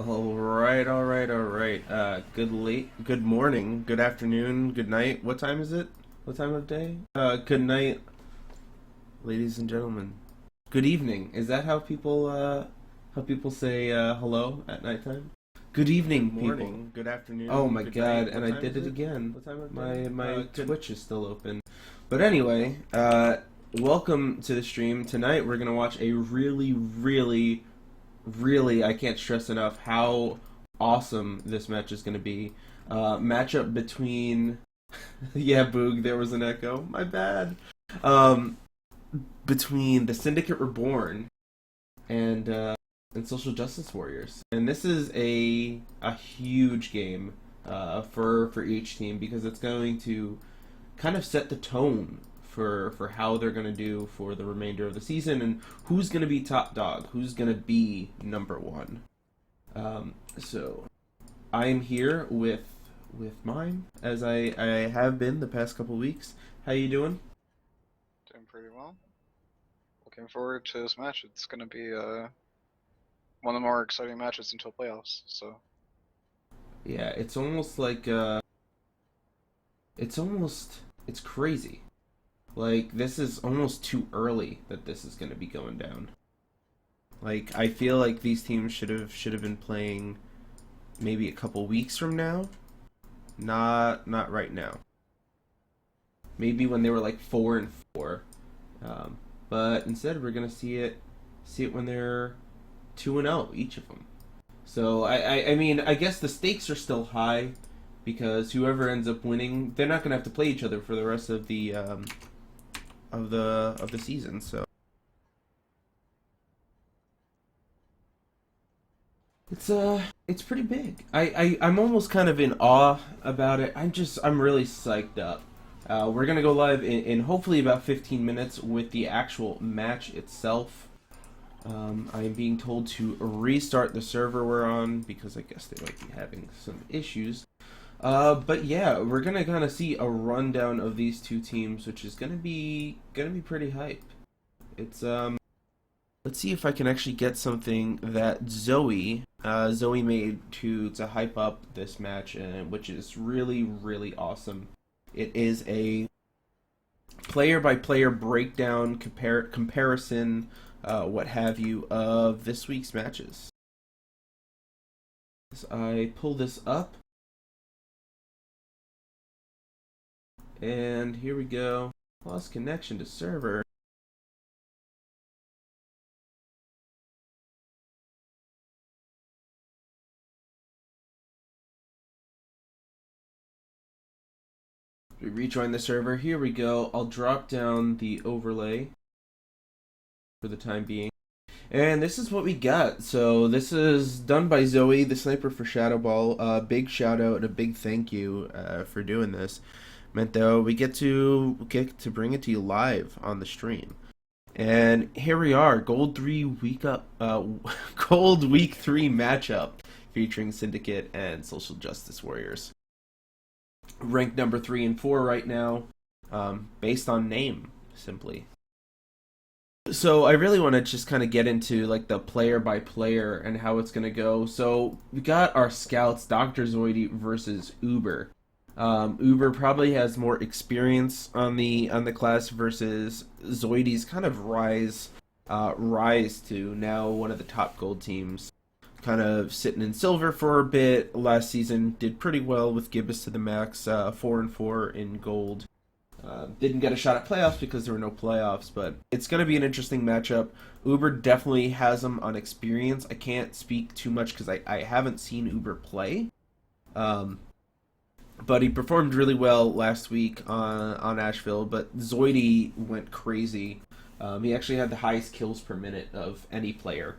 All right. Good morning, good afternoon, good night. What time is it? What time of day? Good night, ladies and gentlemen. Good evening. Is that how people say hello at nighttime? Good evening, Good people. morning, good Oh afternoon, my good god, night. and What I time did is it it? again. What time of My day? my Good. Twitch is still open. But anyway, welcome to the stream. Tonight we're gonna watch a really, I can't stress enough how awesome this match is going to be. Matchup between, yeah, Boog, there was an echo. My bad. Um, between the Syndicate Reborn and Social Justice Warriors, and this is a huge game for each team because it's going to kind of set the tone for how they're going to do for the remainder of the season and who's going to be top dog, who's going to be number one. So I am here with mine as I have been the past couple weeks. How you doing? Doing pretty well. Looking forward to this match. It's going to be one of the more exciting matches until playoffs. So Yeah, it's almost like it's crazy. Like this is almost too early that this is going to be going down. Like I feel like these teams should have been playing maybe a couple weeks from now. Not right now. Maybe when they were like 4-4. But instead, we're gonna see it when they're 2-0 each of them. So I mean, I guess the stakes are still high because whoever ends up winning, they're not gonna have to play each other for the rest of the season. So it's pretty big. I'm almost kind of in awe about it. I'm really psyched up. We're gonna go live in hopefully about 15 minutes with the actual match itself. I am being told to restart the server we're on because I guess they might be having some issues. But yeah, we're gonna kind of see a rundown of these two teams, which is gonna be pretty hype. It's let's see if I can actually get something that Zoe made to hype up this match, which is really awesome. It is a player by player breakdown, comparison, what have you, of this week's matches. As I pull this up, and here we go. Lost connection to server. We rejoin the server. Here we go. I'll drop down the overlay for the time being. And this is what we got. So this is done by Zoe, the sniper for Shadow Ball. Big shout out and a big thank you for doing this. Meant though we get to bring it to you live on the stream. And here we are, Gold Week 3 matchup featuring Syndicate and Social Justice Warriors. Ranked number 3 and 4 right now, based on name simply. So I really want to just kind of get into like the player by player and how it's gonna go. So we got our scouts, Dr. Zoidy versus Uber. Uber probably has more experience on the class versus Zoidy's kind of rise to now one of the top gold teams. Kind of sitting in silver for a bit last season, did pretty well with Gibbous to the max, 4-4 in gold. Didn't get a shot at playoffs because there were no playoffs, but it's going to be an interesting matchup. Uber definitely has them on experience. I can't speak too much because I haven't seen Uber play. But he performed really well last week on Asheville, but Zoidy went crazy. He actually had the highest kills per minute of any player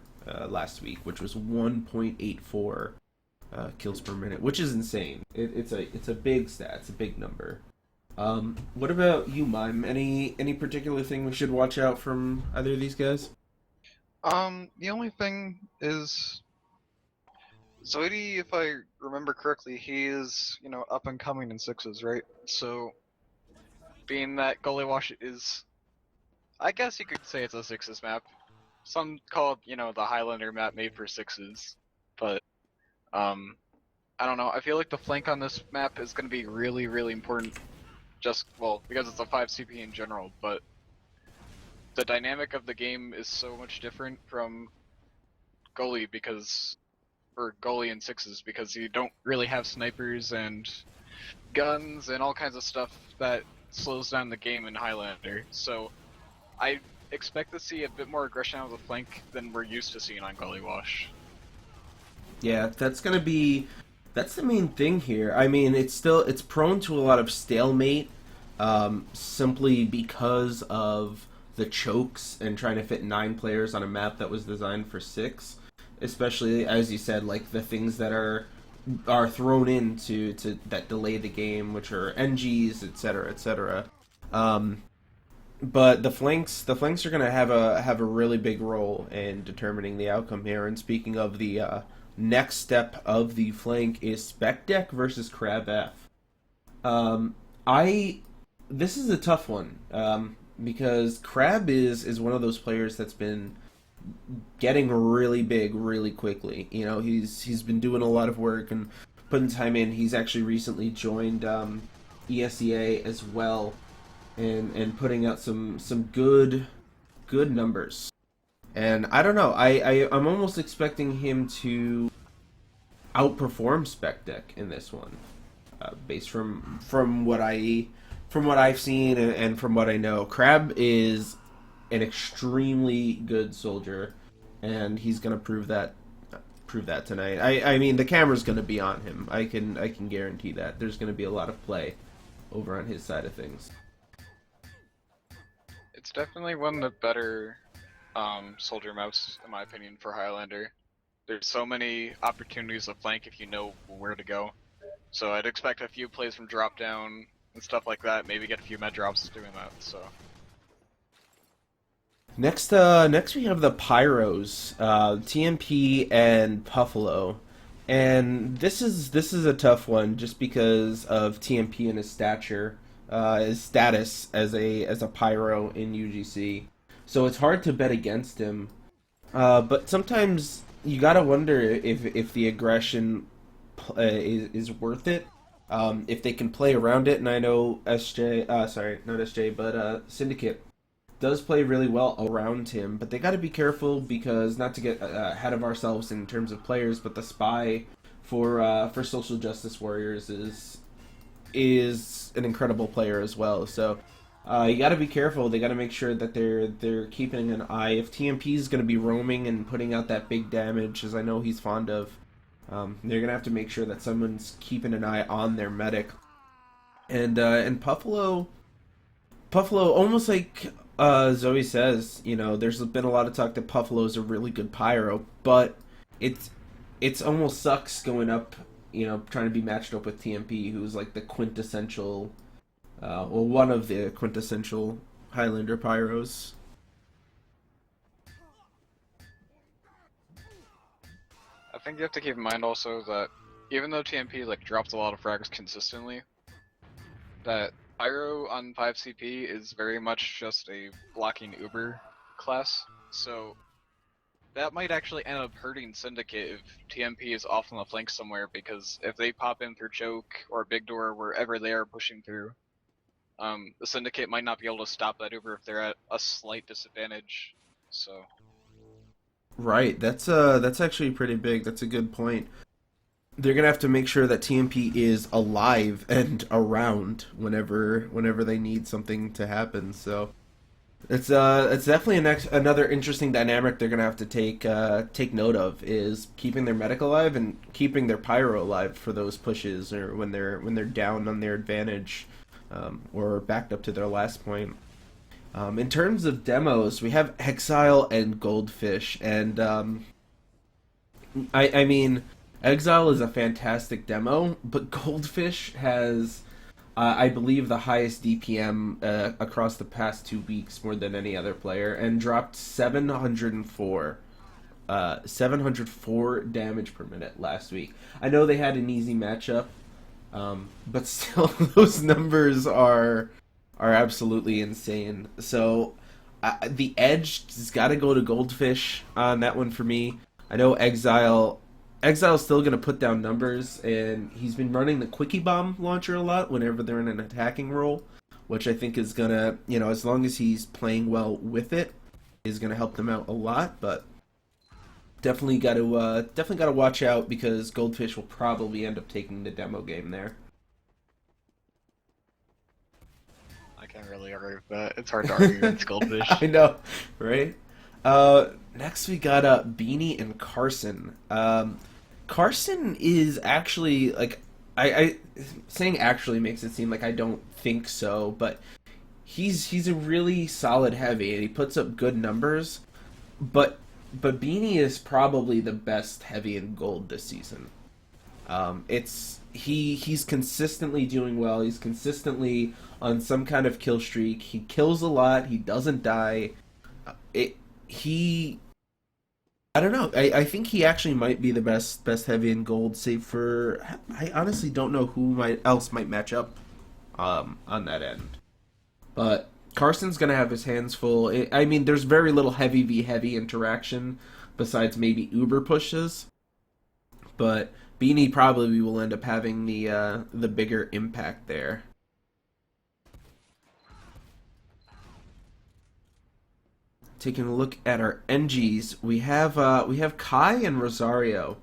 last week, which was 1.84 kills per minute, which is insane. It's a big stat. It's a big number. What about you, Mime? Any particular thing we should watch out from either of these guys? the only thing is Zoidi, if I remember correctly, he is up and coming in sixes, right? So being that Gully Wash is, I guess you could say it's a sixes map. Some call it the Highlander map made for sixes, but Um, I don't know. I feel like the flank on this map is going to be really, really important. Just well, because it's a 5 CP in general, but the dynamic of the game is so much different from goalie because or goalie and sixes because you don't really have snipers and guns and all kinds of stuff that slows down the game in Highlander. So I expect to see a bit more aggression out of the flank than we're used to seeing on Gully Wash. Yeah, that's the main thing here. I mean, it's prone to a lot of stalemate, simply because of the chokes and trying to fit 9 players on a map that was designed for 6. Especially as you said, like the things that are thrown into to that delay the game, which are NGs, etc., etc. But the flanks are going to have a really big role in determining the outcome here. And speaking of the next step of the flank is Spec Deck versus Crab F. I This is a tough one, because Crab is one of those players that's been getting really big really quickly. You know, he's been doing a lot of work and putting time in. He's actually recently joined ESEA as well, and putting out some good numbers. And I don't know, I'm almost expecting him to outperform Spec Deck in this one, based from what I've seen and from what I know. Crab is an extremely good soldier, and he's gonna prove that tonight. I mean, the camera's gonna be on him. I can guarantee that there's gonna be a lot of play over on his side of things. It's definitely one of the better soldier maps, in my opinion, for Highlander. There's so many opportunities to flank if you know where to go. So I'd expect a few plays from drop down and stuff like that. Maybe get a few med drops doing that. So Next we have the Pyros, TMP and Buffalo, and this is a tough one just because of TMP and his his status as a Pyro in UGC. So it's hard to bet against him, but sometimes you gotta wonder if the aggression is worth it. If they can play around it, and I know not SJ, but Syndicate does play really well around him, but they got to be careful because not to get ahead of ourselves in terms of players, but the spy for Social Justice Warriors is an incredible player as well. So you got to be careful. They got to make sure that they're keeping an eye. If TMP is going to be roaming and putting out that big damage, as I know he's fond of, they're gonna have to make sure that someone's keeping an eye on their medic. And Buffalo, almost like Zoe says, you know, there's been a lot of talk that Buffalo is a really good pyro, but it's almost sucks going up, you know, trying to be matched up with TMP, who's like the quintessential, well, one of the quintessential Highlander pyros. I think you have to keep in mind also that even though TMP like drops a lot of frags consistently, that Pyro on 5 CP is very much just a blocking Uber class. So that might actually end up hurting Syndicate if TMP is off on the flank somewhere, because if they pop in through choke or big door wherever they are pushing through, the Syndicate might not be able to stop that Uber if they're at a slight disadvantage. So Right, that's actually pretty big. That's a good point. They're gonna have to make sure that TMP is alive and around whenever they need something to happen. So it's definitely another interesting dynamic they're gonna have to take note of, is keeping their medic alive and keeping their pyro alive for those pushes, or when they're down on their advantage, or backed up to their last point. In terms of demos, we have Exile and Goldfish, and I mean, Exile is a fantastic demo, but Goldfish has, I believe, the highest DPM across the past 2 weeks, more than any other player, and dropped 704 damage per minute last week. I know they had an easy matchup, but still, those numbers are absolutely insane. So the edge has got to go to Goldfish on that one for me. I know Exile Exile's still going to put down numbers, and he's been running the Quickie Bomb launcher a lot whenever they're in an attacking role, which I think is going to, as long as he's playing well with it, is going to help them out a lot. But definitely got to watch out, because Goldfish will probably end up taking the demo game there. I can't really argue with that. It's hard to argue against Goldfish. I know, right? Next we got Beanie and Carson. Carson is actually, like, I saying actually makes it seem like I don't think so, but he's a really solid heavy, and he puts up good numbers. But Beanie is probably the best heavy in gold this season. He's consistently doing well. He's consistently on some kind of kill streak. He kills a lot. He doesn't die. I don't know. I think he actually might be the best heavy in gold, save for, I honestly don't know who else might match up on that end. But Carson's going to have his hands full. I mean, there's very little heavy v heavy interaction besides maybe Uber pushes. But Beanie probably will end up having the bigger impact there. Taking a look at our NGs, we have Kai and Rosario.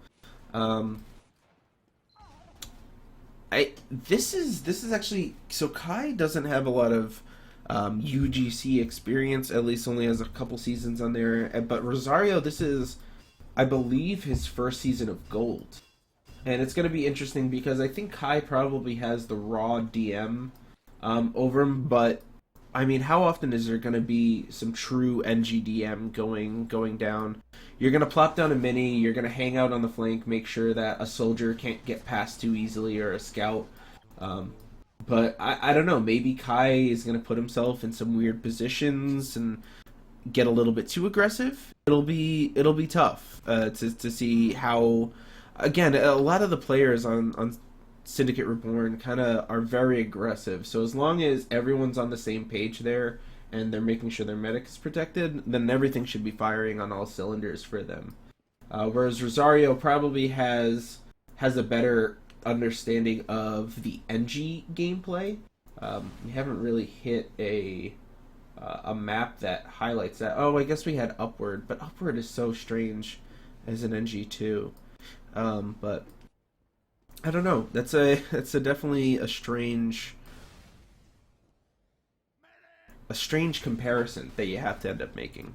This is actually, so Kai doesn't have a lot of UGC experience, at least only has a couple seasons on there. But Rosario, this is, I believe, his first season of gold, and it's going to be interesting because I think Kai probably has the raw DM over him, but I mean, how often is there going to be some true NGDM going down? You're going to plop down a mini, you're going to hang out on the flank, make sure that a soldier can't get past too easily, or a scout. But I don't know, maybe Kai is going to put himself in some weird positions and get a little bit too aggressive. It'll be tough to see how. Again, a lot of the players on Syndicate Reborn kind of are very aggressive, so as long as everyone's on the same page there and they're making sure their medic is protected, then everything should be firing on all cylinders for them. Whereas Rosario probably has a better understanding of the NG gameplay. We haven't really hit a map that highlights that. Oh, I guess we had Upward, but Upward is so strange as an NG too. But I don't know. That's definitely a strange comparison that you have to end up making.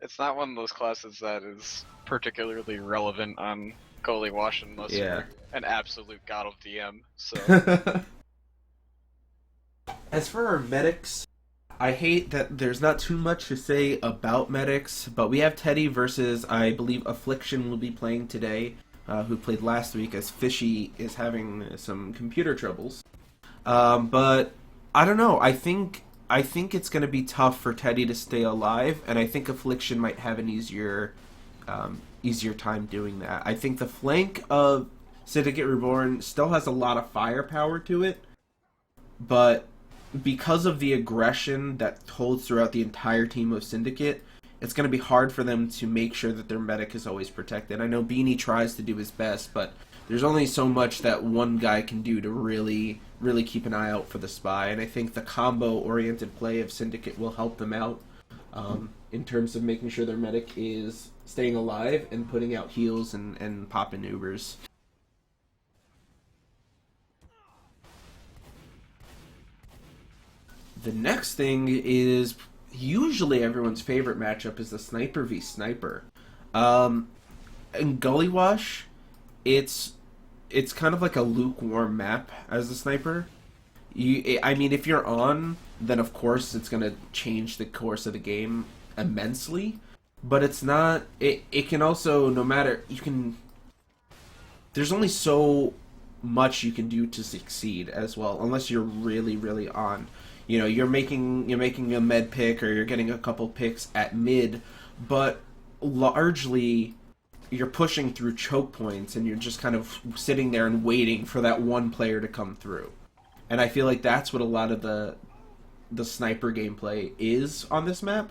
It's not one of those classes that is particularly relevant on goalie wash unless you're an absolute god of DM. So as for our medics, I hate that there's not too much to say about medics, but we have Teddy versus, I believe, Affliction will be playing today. Who played last week, as Fishy is having some computer troubles. But I don't know. I think it's going to be tough for Teddy to stay alive, and I think Affliction might have an easier time doing that. I think the flank of Syndicate Reborn still has a lot of firepower to it, but because of the aggression that holds throughout the entire team of Syndicate, it's going to be hard for them to make sure that their medic is always protected. I know Beanie tries to do his best, but there's only so much that one guy can do to really, really keep an eye out for the spy. And I think the combo-oriented play of Syndicate will help them out in terms of making sure their medic is staying alive and putting out heals and popping Ubers. The next thing is usually everyone's favorite matchup is the Sniper v Sniper. In Gully Wash, it's kind of like a lukewarm map as a Sniper. I mean, if you're on, then of course it's going to change the course of the game immensely. But it's not. It can also, no matter, you can. There's only so much you can do to succeed as well, unless you're really, really on. You know, you're making a med pick, or you're getting a couple picks at mid, but largely you're pushing through choke points, and you're just kind of sitting there and waiting for that one player to come through. And I feel like that's what a lot of the sniper gameplay is on this map.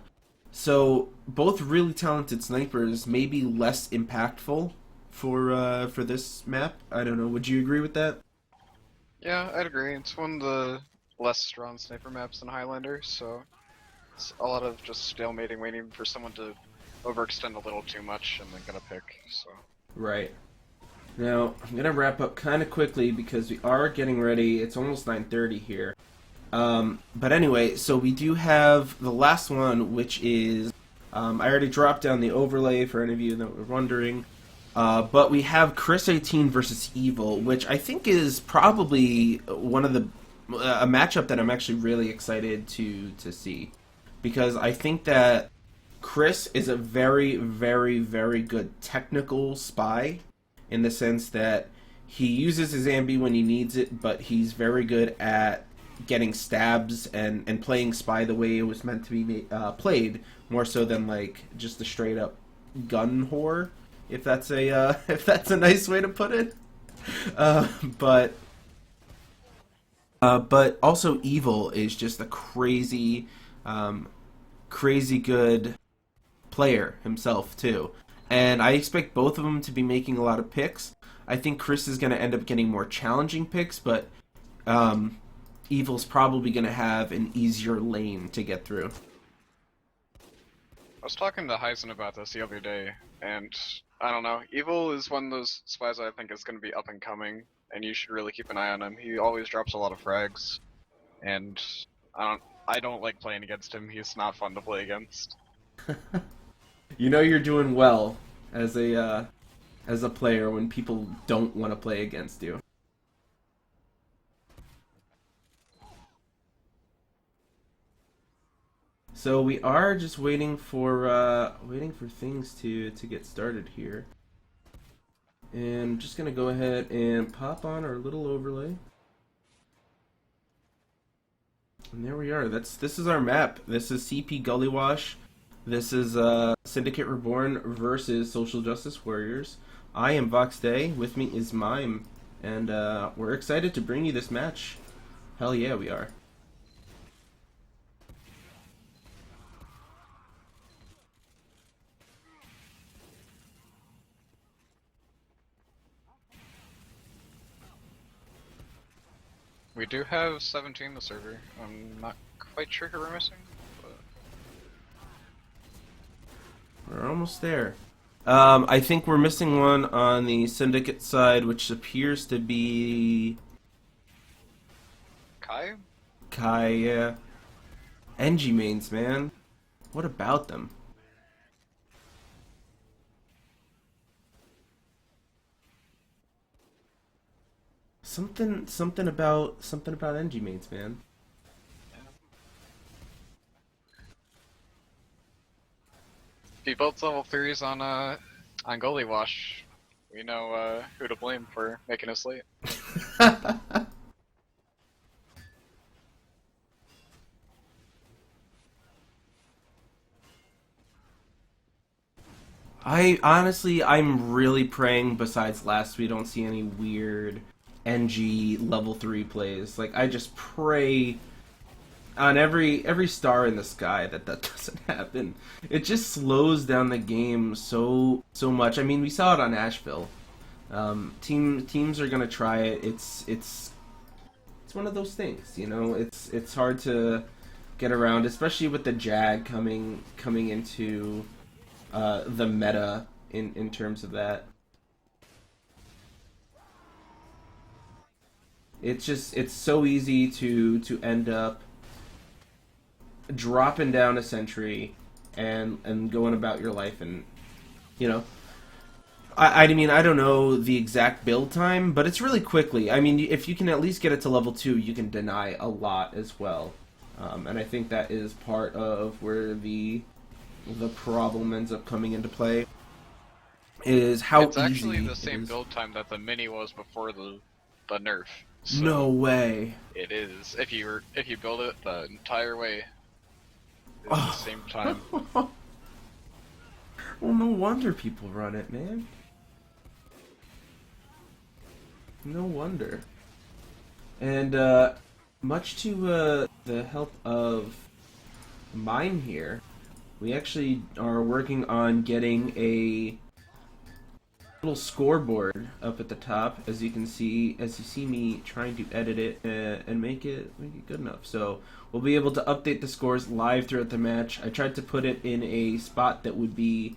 So both really talented snipers may be less impactful for this map. I don't know. Would you agree with that? Yeah, I'd agree. It's one of the less strong sniper maps in Highlander, so it's a lot of just stalemating, waiting for someone to overextend a little too much, and then gonna pick. So Right. Now I'm gonna wrap up kind of quickly because we are getting ready. It's almost 9:30 here. But anyway, so we do have the last one, which is I already dropped down the overlay for any of you that were wondering. But we have Chris 18 versus Evil, which I think is probably one of the a matchup that I'm actually really excited to see, because I think that Chris is a very, very, very good technical spy, in the sense that he uses his ambi when he needs it, but he's very good at getting stabs and playing spy the way it was meant to be played, more so than like just a straight up gun whore, if that's a if that's a nice way to put it. But also Evil is just a crazy, crazy good player himself too, and I expect both of them to be making a lot of picks. I think Chris is going to end up getting more challenging picks, but Evil's probably going to have an easier lane to get through. I was talking to Heisen about this the other day, and I don't know. Evil is one of those spies that I think is going to be up and coming, and you should really keep an eye on him. He always drops a lot of frags, and I don't like playing against him. He's not fun to play against. You know you're doing well as a player when people don't want to play against you. So we are just waiting for things to get started here. And I'm just gonna go ahead and pop on our little overlay. And there we are. This is our map. This is CP Gullywash. This is Syndicate Reborn versus Social Justice Warriors. I am Vox Day. With me is Mime, and we're excited to bring you this match. Hell yeah, we are. We do have 17 the server. I'm not quite sure who we're missing, but We're almost there. I think we're missing one on the Syndicate side, which appears to be Kai? Kai. Yeah. NG mains, man. What about them? Something about NG mains, man. If he builds level 3s on Goalie Wash, we know who to blame for making us late. I'm really praying, besides last, we don't see any weird NG level 3 plays. Like, I just pray on every star in the sky that doesn't happen. It just slows down the game so much. I mean, we saw it on Asheville. Teams are gonna try it. It's one of those things, you know. It's hard to get around, especially with the Jag coming into the meta in terms of that. It's so easy to end up dropping down a sentry and going about your life, and you know, I mean, I don't know the exact build time, but it's really quickly. I mean, if you can at least get it to level 2, you can deny a lot as well, and I think that is part of where the problem ends up coming into play, is how it's actually easy the same build time that the mini was before the nerf. So no way. it is. If you build it the entire way, it's the same time. Well, no wonder people run it, man. No wonder. And much to the help of Mime here, we actually are working on getting little scoreboard up at the top, as you can see, as you see me trying to edit it and make it good enough. So we'll be able to update the scores live throughout the match. I tried to put it in a spot that would be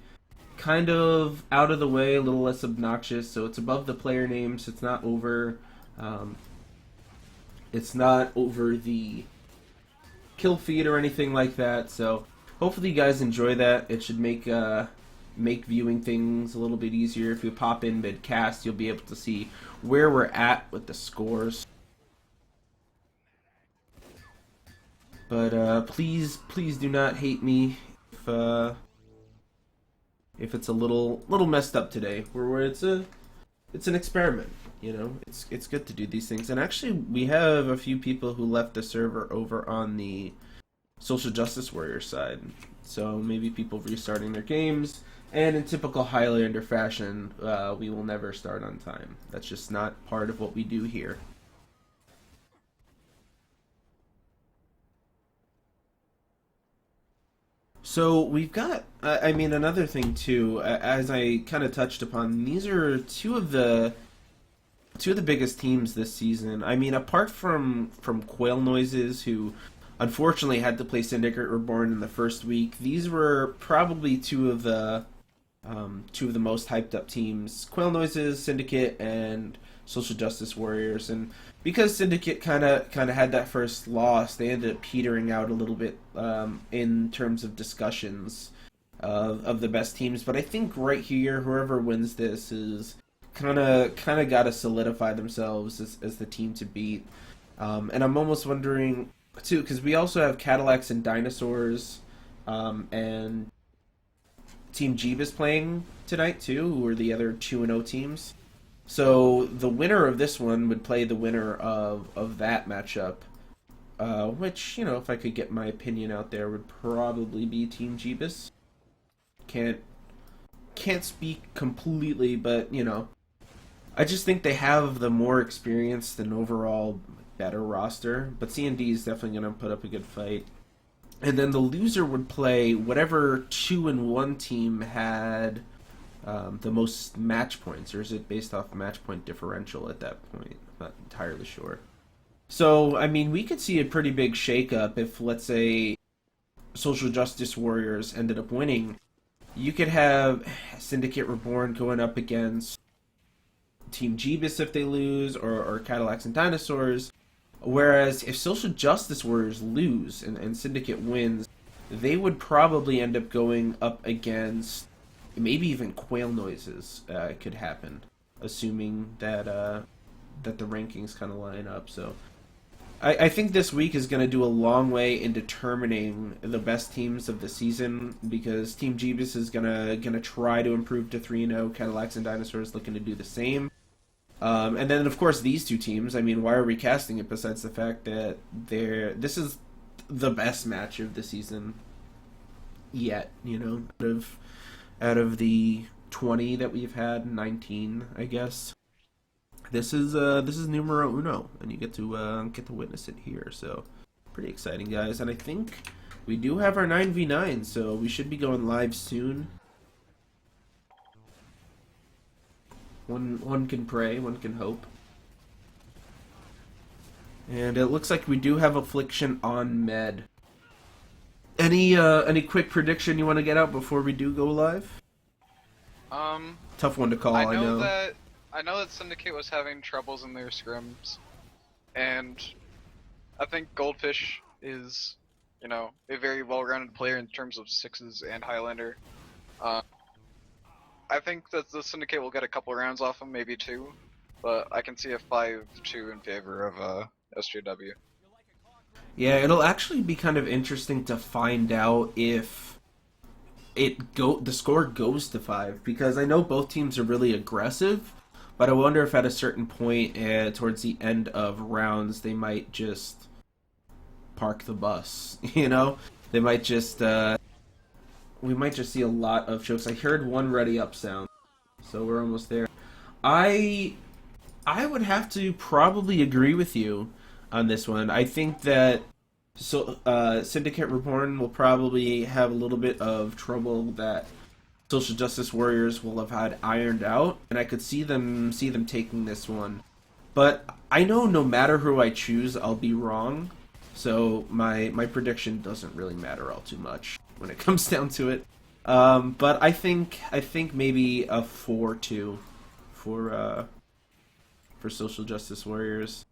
kind of out of the way, a little less obnoxious, so it's above the player names. It's not over. It's not over the kill feed or anything like that. So hopefully you guys enjoy that. It should make viewing things a little bit easier. If you pop in mid-cast, you'll be able to see where we're at with the scores. But please do not hate me if it's a little messed up today. Where it's an experiment. You know, it's good to do these things. And actually, we have a few people who left the server over on the Social Justice Warriors side. So maybe people restarting their games. And in typical Highlander fashion, we will never start on time. That's just not part of what we do here. So we've got, another thing too, as I kind of touched upon, these are two of the biggest teams this season. I mean, apart from Quail Noises, who unfortunately had to play Syndicate Reborn in the first week, these were probably two of the most hyped up teams: Quail Noises, Syndicate, and Social Justice Warriors. And because Syndicate kind of had that first loss, they ended up petering out a little bit in terms of discussions of the best teams. But I think right here, whoever wins this is kind of got to solidify themselves as the team to beat. And I'm almost wondering too, because we also have Cadillacs and Dinosaurs and Team Jeebus playing tonight too, who are the other 2-0 teams. So the winner of this one would play the winner of that matchup, which, you know, if I could get my opinion out there, would probably be Team Jeebus. Can't speak completely, but, you know, I just think they have the more experienced and overall better roster. But C&D is definitely going to put up a good fight. And then the loser would play whatever 2-1 team had the most match points, or is it based off match point differential at that point? I'm not entirely sure. So, I mean, we could see a pretty big shakeup if, let's say, Social Justice Warriors ended up winning. You could have Syndicate Reborn going up against Team Jeebus if they lose, or Cadillacs and Dinosaurs. Whereas if Social Justice Warriors lose and Syndicate wins, they would probably end up going up against maybe even Quail Noises. Could happen, assuming that the rankings kind of line up. So I think this week is going to do a long way in determining the best teams of the season, because Team Jeebus is gonna try to improve to 3-0. Cadillacs and Dinosaurs looking to do the same. And then, of course, these two teams, I mean, why are we casting it besides the fact that this is the best match of the season yet, you know, out of the 20 that we've had, 19, I guess. This is numero uno, and you get to witness it here, so pretty exciting, guys. And I think we do have our 9v9, so we should be going live soon. One can pray, one can hope. And it looks like we do have Affliction on med. Any quick prediction you want to get out before we do go live? Tough one to call, I know. I know that Syndicate was having troubles in their scrims, and I think Goldfish is, you know, a very well-rounded player in terms of sixes and Highlander. I think that the Syndicate will get a couple rounds off him, maybe two, but I can see a 5-2 in favor of SJW. Yeah, it'll actually be kind of interesting to find out if the score goes to 5, because I know both teams are really aggressive, but I wonder if at a certain point towards the end of rounds they might just park the bus. You know, they might just we might just see a lot of chokes. I heard one ready up sound, so we're almost there. I would have to probably agree with you on this one. I think that Syndicate Reborn will probably have a little bit of trouble that Social Justice Warriors will have had ironed out, and I could see them taking this one. But I know no matter who I choose, I'll be wrong. So my prediction doesn't really matter all too much when it comes down to it. But I think maybe a 4-2 for Social Justice Warriors.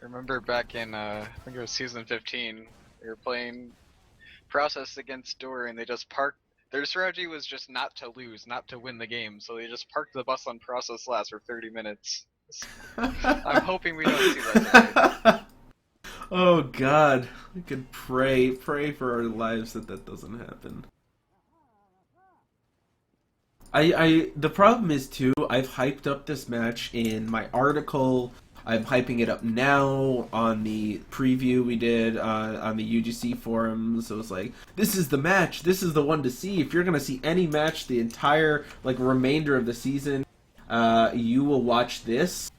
I remember back in I think it was season 15, we were playing Process against Door, and they just parked. Their strategy was just not to lose, not to win the game, so they just parked the bus on Process last for 30 minutes. I'm hoping we don't see that today. Oh God, we could pray for our lives that doesn't happen. The problem is too, I've hyped up this match in my article. I'm hyping it up now on the preview we did on the UGC forums. So it's like, this is the match. This is the one to see. If you're gonna see any match the entire remainder of the season, you will watch this.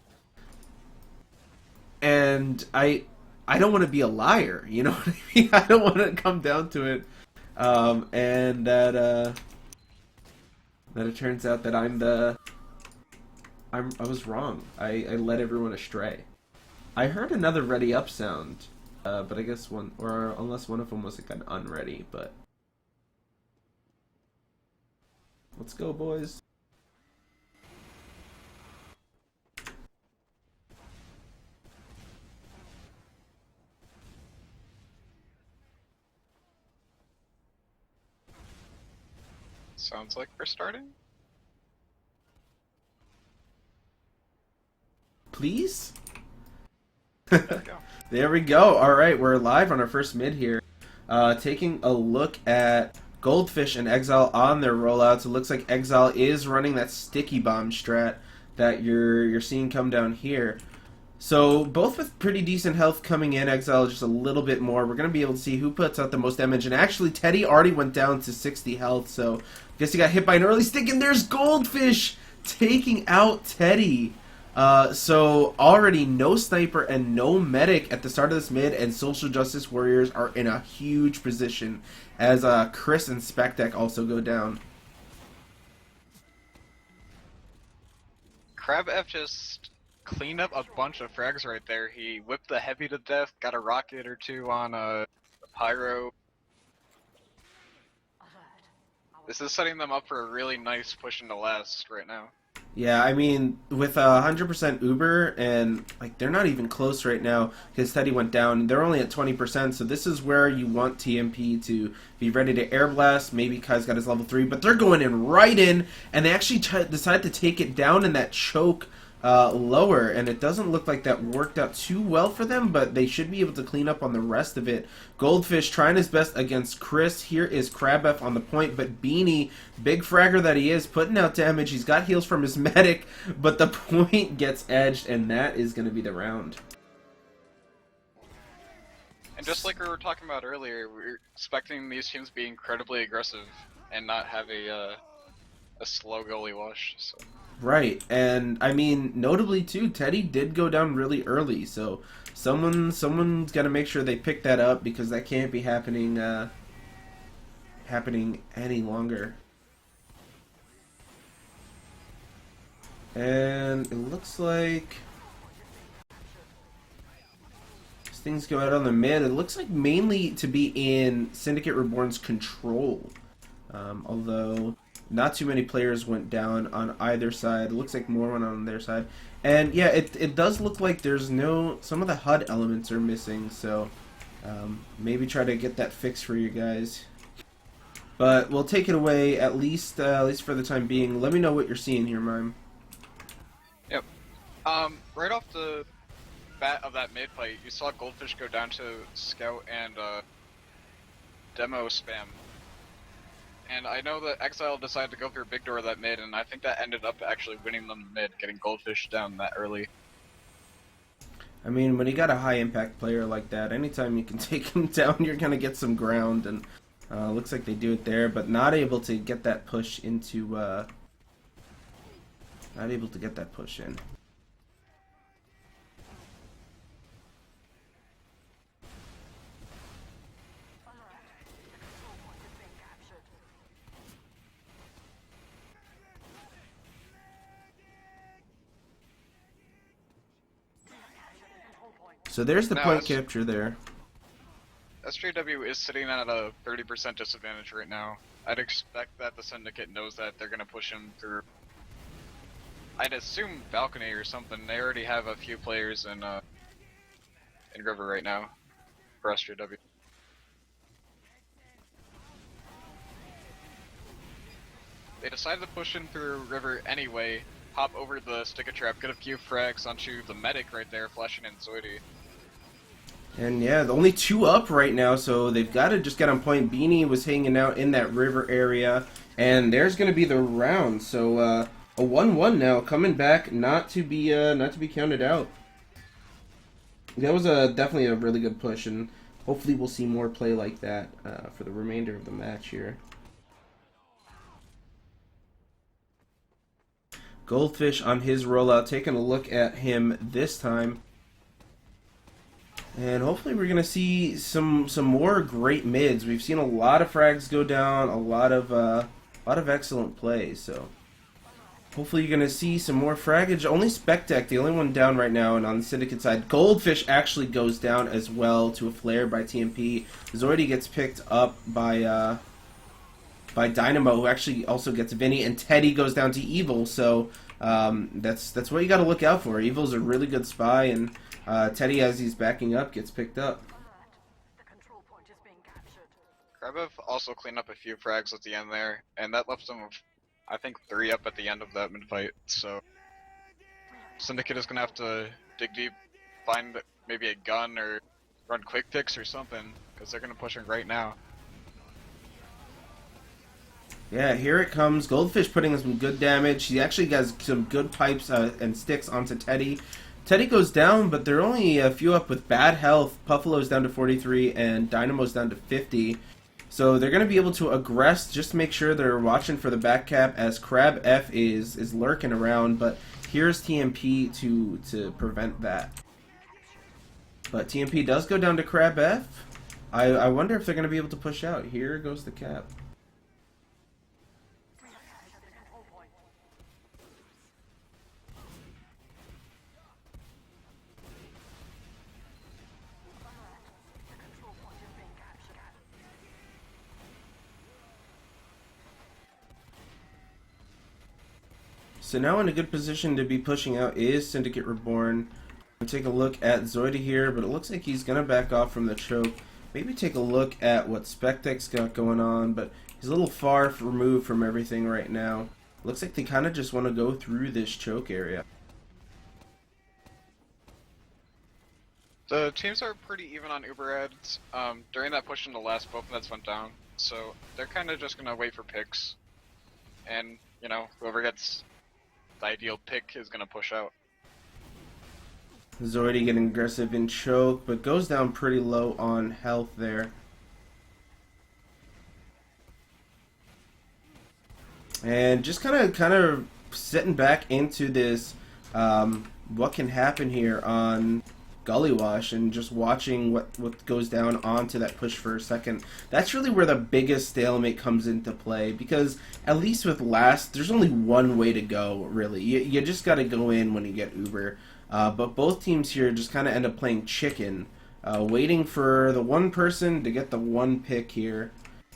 And I don't want to be a liar. You know what I mean? I don't want to come down to it, and that it turns out that I was wrong. I led everyone astray. I heard another ready up sound, but I guess unless one of them was an unready, but let's go, boys. Sounds like we're starting. Please? There we go. There we go. Alright, we're live on our first mid here. Taking a look at Goldfish and Exile on their rollouts. It looks like Exile is running that sticky bomb strat that you're seeing come down here. So both with pretty decent health coming in, Exile just a little bit more. We're going to be able to see who puts out the most damage. And actually, Teddy already went down to 60 health, so I guess he got hit by an early stick. And there's Goldfish taking out Teddy. So already no sniper and no medic at the start of this mid, and Social Justice Warriors are in a huge position as Chris and Spectek also go down. Crab F just cleaned up a bunch of frags right there. He whipped the heavy to death, got a rocket or two on a pyro. This is setting them up for a really nice push into last right now. Yeah, I mean, with 100% Uber, and they're not even close right now because Teddy went down. They're only at 20%, so this is where you want TMP to be ready to air blast. Maybe Kai's got his level 3, but they're going in right in, and they actually decide to take it down in that choke lower, and it doesn't look like that worked out too well for them, but they should be able to clean up on the rest of it. Goldfish trying his best against Chris. Here is Crabf on the point, but Beanie, big fragger that he is, putting out damage. He's got heals from his medic, but the point gets edged, and that is going to be the round. And just like we were talking about earlier, we're expecting these teams to be incredibly aggressive and not have a slow goalie wash. So. Right, and I mean, notably too, Teddy did go down really early, so someone's got to make sure they pick that up because that can't be happening any longer. And it looks like as things go out on the mid, it looks like mainly to be in Syndicate Reborn's control, although not too many players went down on either side. It looks like more went on their side. And yeah, it does look like there's some of the HUD elements are missing, so maybe try to get that fixed for you guys. But we'll take it away, at least for the time being. Let me know what you're seeing here, Mime. Yep. Right off the bat of that mid fight, you saw Goldfish go down to Scout and Demo spam. And I know that Exile decided to go for a big door that mid, and I think that ended up actually winning them the mid, getting Goldfish down that early. I mean, when you got a high impact player like that, anytime you can take him down, you're gonna get some ground, and looks like they do it there, but not able to get that push into, not able to get that push in. So there's the Now, point capture there. SJW is sitting at a 30% disadvantage right now. I'd expect that the Syndicate knows that they're gonna push him through. I'd assume balcony or something. They already have a few players in River right now for SJW. They decided to push in through River anyway, hop over the Stick-a Trap, get a few frags onto the medic right there, flashing in Zoidy. And yeah, the only 2 up right now, so they've got to just get on point. Beanie was hanging out in that river area, and there's going to be the round. So a 1-1 now, coming back, not to be counted out. That was definitely a really good push, and hopefully we'll see more play like that for the remainder of the match here. Goldfish on his rollout, taking a look at him this time. And hopefully we're going to see some more great mids. We've seen a lot of frags go down, a lot of excellent plays. So hopefully you're going to see some more fraggage. Only Spectec, the only one down right now, and on the Syndicate side, Goldfish actually goes down as well to a flare by TMP. Zoidy gets picked up by Dynamo, who actually also gets Vinny, and Teddy goes down to Evil. So that's what you got to look out for. Evil's a really good spy, and Teddy, as he's backing up, gets picked up. Krabev also cleaned up a few frags at the end there, and that left them with, I think, 3 up at the end of that mid-fight. So Syndicate is going to have to dig deep, find maybe a gun or run quick picks or something, because they're going to push him right now. Yeah, here it comes. Goldfish putting in some good damage. He actually has some good pipes and sticks onto Teddy. Teddy goes down, but they're only a few up with bad health. Buffalo's down to 43 and Dynamo's down to 50. So they're going to be able to aggress, just to make sure they're watching for the back cap as Crab F is lurking around. But here's TMP to prevent that. But TMP does go down to Crab F. I wonder if they're going to be able to push out. Here goes the cap. So now in a good position to be pushing out is Syndicate Reborn. We'll take a look at Zoidy here, but it looks like he's going to back off from the choke. Maybe take a look at what Spectec's got going on, but he's a little far removed from everything right now. Looks like they kind of just want to go through this choke area. The teams are pretty even on Uber ads. During that push in the last, both nets went down, so they're kind of just going to wait for picks. And, you know, whoever gets the ideal pick is going to push out. Zoidy getting aggressive in choke, but goes down pretty low on health there. And just kind of sitting back into this, what can happen here on Gullywash, and just watching what goes down onto that push for a second. That's really where the biggest stalemate comes into play, because at least with last, there's only one way to go, really. You just got to go in when you get Uber. But both teams here just kind of end up playing chicken, waiting for the one person to get the one pick here.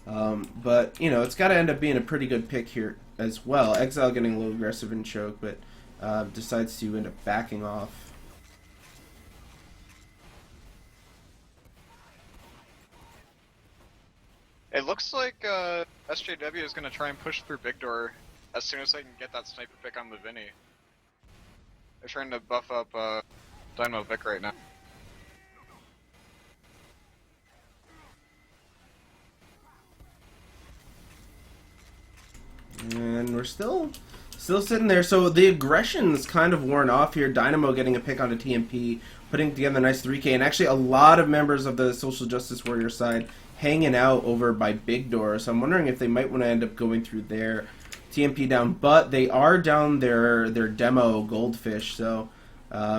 But, you know, it's got to end up being a pretty good pick here as well. Exile getting a little aggressive in choke, but decides to end up backing off. It looks like SJW is going to try and push through Big Door as soon as they can get that sniper pick on the Vinny. They're trying to buff up Dynamo Vic right now. And we're still sitting there. So the aggression's kind of worn off here. Dynamo getting a pick onto TMP, putting together a nice 3K, and actually a lot of members of the Social Justice Warrior side hanging out over by Big Door. So I'm wondering if they might want to end up going through there. TMP down, but they are down their demo Goldfish, so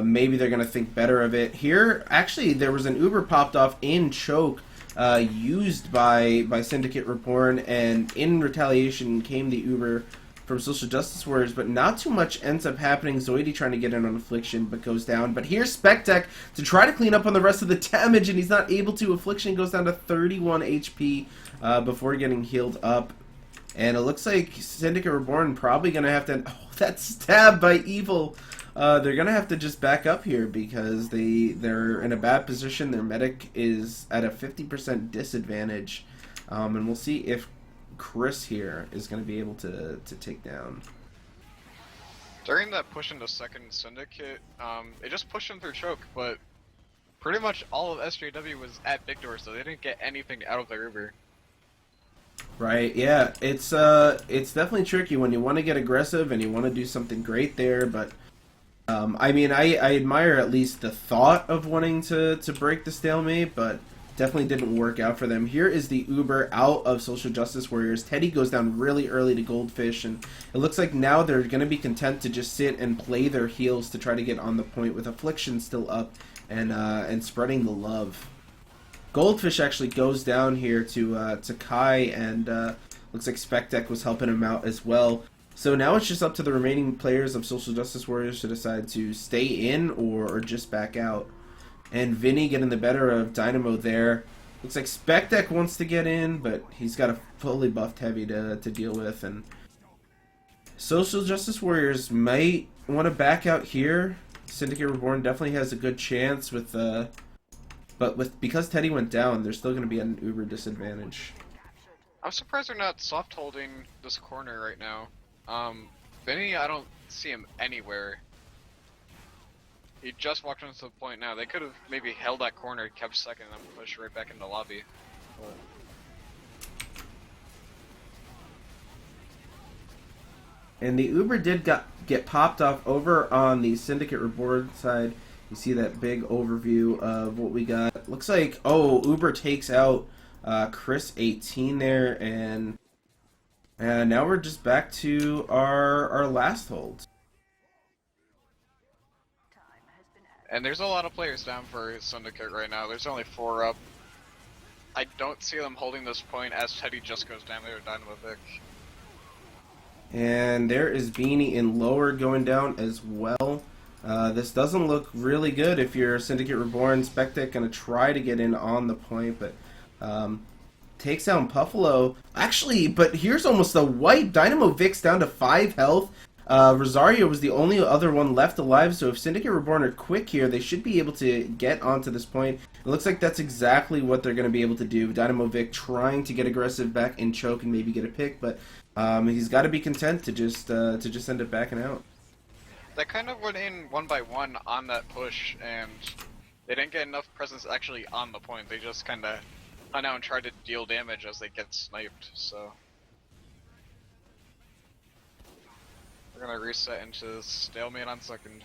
maybe they're going to think better of it. Here, actually, there was an Uber popped off in choke used by Syndicate Reborn, and in retaliation came the Uber from Social Justice Warriors, but not too much ends up happening. Zoidy trying to get in on Affliction, but goes down. But here's Spectek to try to clean up on the rest of the damage, and he's not able to. Affliction goes down to 31 HP before getting healed up. And it looks like Syndicate Reborn probably going to have to... Oh, that stab by Evil. They're going to have to just back up here because they're in a bad position. Their medic is at a 50% disadvantage. And we'll see if Chris here is going to be able to take down. During that push into second Syndicate, it just pushed him through choke, but pretty much all of SJW was at big door, so they didn't get anything out of the Uber. Right, yeah, it's definitely tricky when you want to get aggressive and you want to do something great there, but I mean, I admire at least the thought of wanting to break the stalemate, but definitely didn't work out for them. Here is the Uber out of Social Justice Warriors. Teddy goes down really early to Goldfish, and it looks like now they're going to be content to just sit and play their heals to try to get on the point with Affliction still up and spreading the love. Goldfish actually goes down here to Kai, and looks like Spectek was helping him out as well. So now it's just up to the remaining players of Social Justice Warriors to decide to stay in or just back out. And Vinny getting the better of Dynamo there. Looks like Spectek wants to get in, but he's got a fully buffed Heavy to deal with. And Social Justice Warriors might want to back out here. Syndicate Reborn definitely has a good chance with... because Teddy went down, they're still going to be at an Uber disadvantage. I'm surprised they're not soft holding this corner right now. Vinny, I don't see him anywhere. He just walked onto the point now. They could have maybe held that corner, kept second, and then pushed right back into the lobby. And the Uber did get popped off over on the Syndicate Reborn side. You see that big overview of what we got. Looks like, oh, Uber takes out Chris 18 there, and now we're just back to our last hold. And there's a lot of players down for Syndicate right now. There's only 4 up. I don't see them holding this point as Teddy just goes down there to Dynamo Vic. And there is Beanie in lower going down as well. This doesn't look really good if you're Syndicate Reborn. Spectek going to try to get in on the point, but takes down Puffalo. Actually, but here's almost a wipe. Dynamo Vic's down to 5 health. Rosario was the only other one left alive, so if Syndicate Reborn are quick here, they should be able to get onto this point. It looks like that's exactly what they're going to be able to do. Dynamo Vic trying to get aggressive back in choke and maybe get a pick, but he's got to be content to just end up backing out. They kind of went in one by one on that push, and they didn't get enough presence actually on the point. They just kind of hung out and tried to deal damage as they get sniped, so... We're gonna reset into stalemate on second.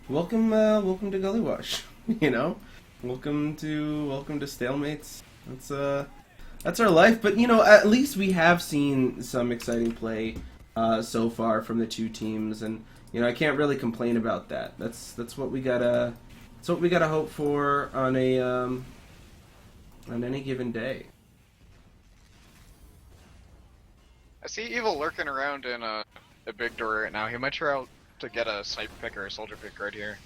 Welcome to Gully Wash. You know, welcome to stalemates. That's our life. But you know, at least we have seen some exciting play so far from the two teams, and you know, I can't really complain about that. That's what we gotta hope for on any given day. I see Evil lurking around in a big door right now. He might try out to get a sniper pick or a soldier pick right here.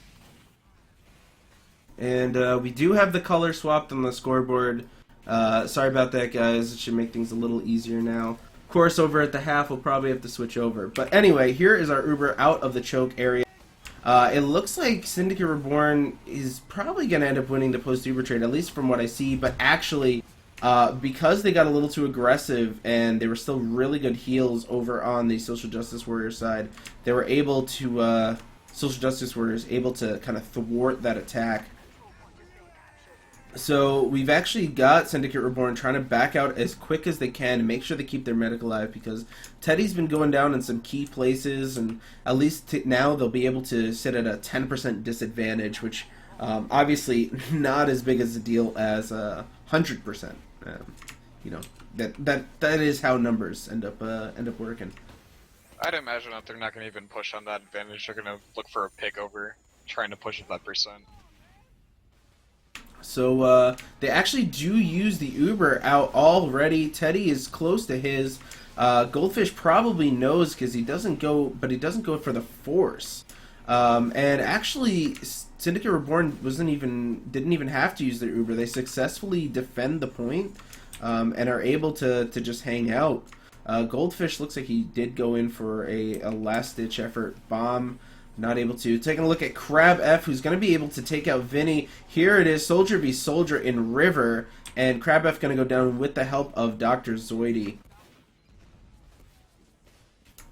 And we do have the color swapped on the scoreboard. Sorry about that, guys. It should make things a little easier now. Of course, over at the half, we'll probably have to switch over. But anyway, here is our Uber out of the choke area. It looks like Syndicate Reborn is probably going to end up winning the post-Uber trade, at least from what I see. But actually... because they got a little too aggressive and they were still really good heals over on the Social Justice Warrior side, they were able to, Social Justice Warriors able to kind of thwart that attack. So we've actually got Syndicate Reborn trying to back out as quick as they can and make sure they keep their medic alive, because Teddy's been going down in some key places, and at least now they'll be able to sit at a 10% disadvantage, which obviously not as big as a deal as 100%. You know, that is how numbers end up working. I'd imagine that they're not going to even push on that advantage. They're going to look for a pick over trying to push at that percent. So they actually do use the Uber out already. Teddy is close to his. Goldfish probably knows because he doesn't go, but he doesn't go for the force. And actually, Syndicate Reborn didn't even have to use their Uber. They successfully defend the point and are able to just hang out. Goldfish looks like he did go in for a last ditch effort bomb. Not able to. Taking a look at Crab F, who's going to be able to take out Vinny. Here it is, Soldier v Soldier in River, and Crab F going to go down with the help of Dr. Zoidy.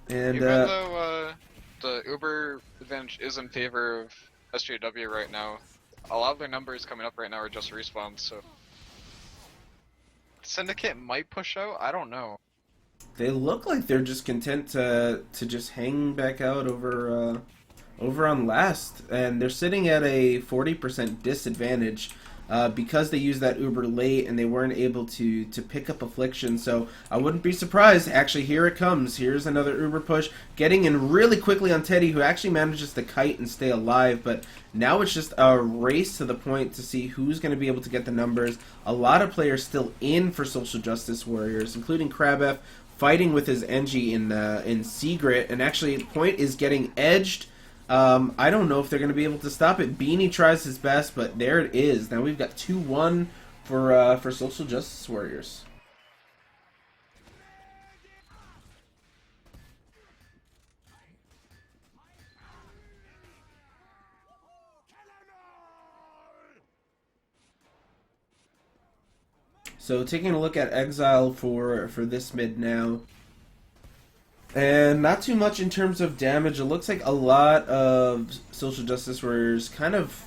And even though the Uber advantage is in favor of SJW right now, a lot of their numbers coming up right now are just respawns, so Syndicate might push out. I don't know. they look like they're just content to just hang back out over on last, and they're sitting at a 40% disadvantage because they used that Uber late and they weren't able to pick up Affliction. So I wouldn't be surprised. Actually, here it comes. Here's another Uber push, getting in really quickly on Teddy, who actually manages to kite and stay alive. But now it's just a race to the point to see who's going to be able to get the numbers. A lot of players still in for Social Justice Warriors, including Crabf, fighting with his NG in Secret, and actually Point is getting edged. I don't know if they're going to be able to stop it. Beanie tries his best, but there it is. Now we've got 2-1 for Social Justice Warriors. So taking a look at Exile for this mid now. And not too much in terms of damage. It looks like a lot of Social Justice Warriors kind of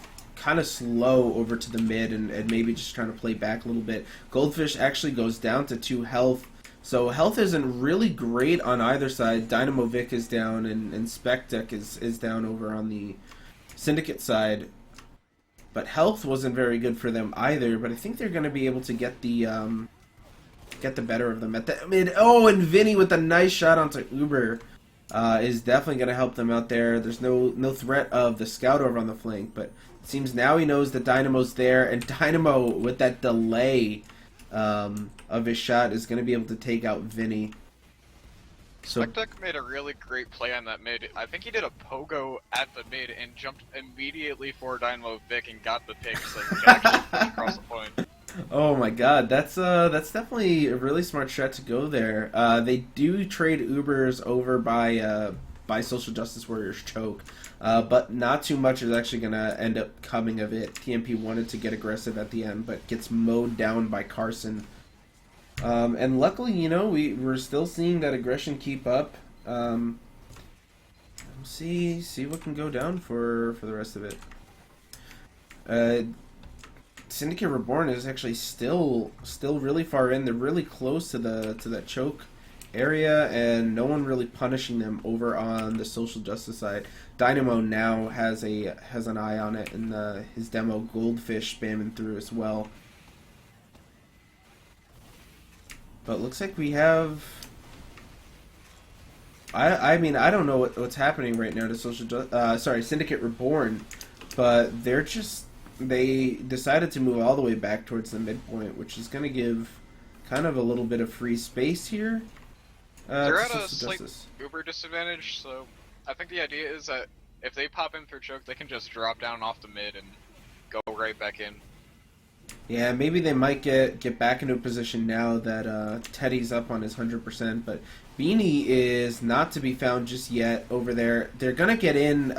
slow over to the mid and maybe just trying to play back a little bit. Goldfish actually goes down to 2 health. So health isn't really great on either side. Dynamo Vic is down and Spectec is down over on the Syndicate side. But health wasn't very good for them either. But I think they're going to be able to get the better of them at the mid. Oh, and Vinny with a nice shot onto Uber is definitely going to help them out there. There's no threat of the scout over on the flank, but it seems now he knows that Dynamo's there, and Dynamo with that delay of his shot is going to be able to take out Vinny. So Spectec made a really great play on that mid. I think he did a pogo at the mid and jumped immediately for Dynamo Vic and got the pick, so he could actually push across the point. Oh my god, that's definitely a really smart strat to go there. They do trade Ubers over by Social Justice Warriors choke, but not too much is actually going to end up coming of it. TMP wanted to get aggressive at the end, but gets mowed down by Carson. And luckily, you know, we're still seeing that aggression keep up. See what can go down for the rest of it. Syndicate Reborn is actually still really far in. They're really close to that choke area, and no one really punishing them over on the Social Justice side. Dynamo now has an eye on it, and his demo Goldfish spamming through as well. But it looks like we have. I mean, I don't know what's happening right now to Syndicate Reborn, but they decided to move all the way back towards the midpoint, which is going to give kind of a little bit of free space here. They're at a slight Uber disadvantage, so I think the idea is that if they pop in through choke, they can just drop down off the mid and go right back in. Yeah, maybe they might get back into a position now that Teddy's up on his 100%, but Beanie is not to be found just yet over there. They're going to get in.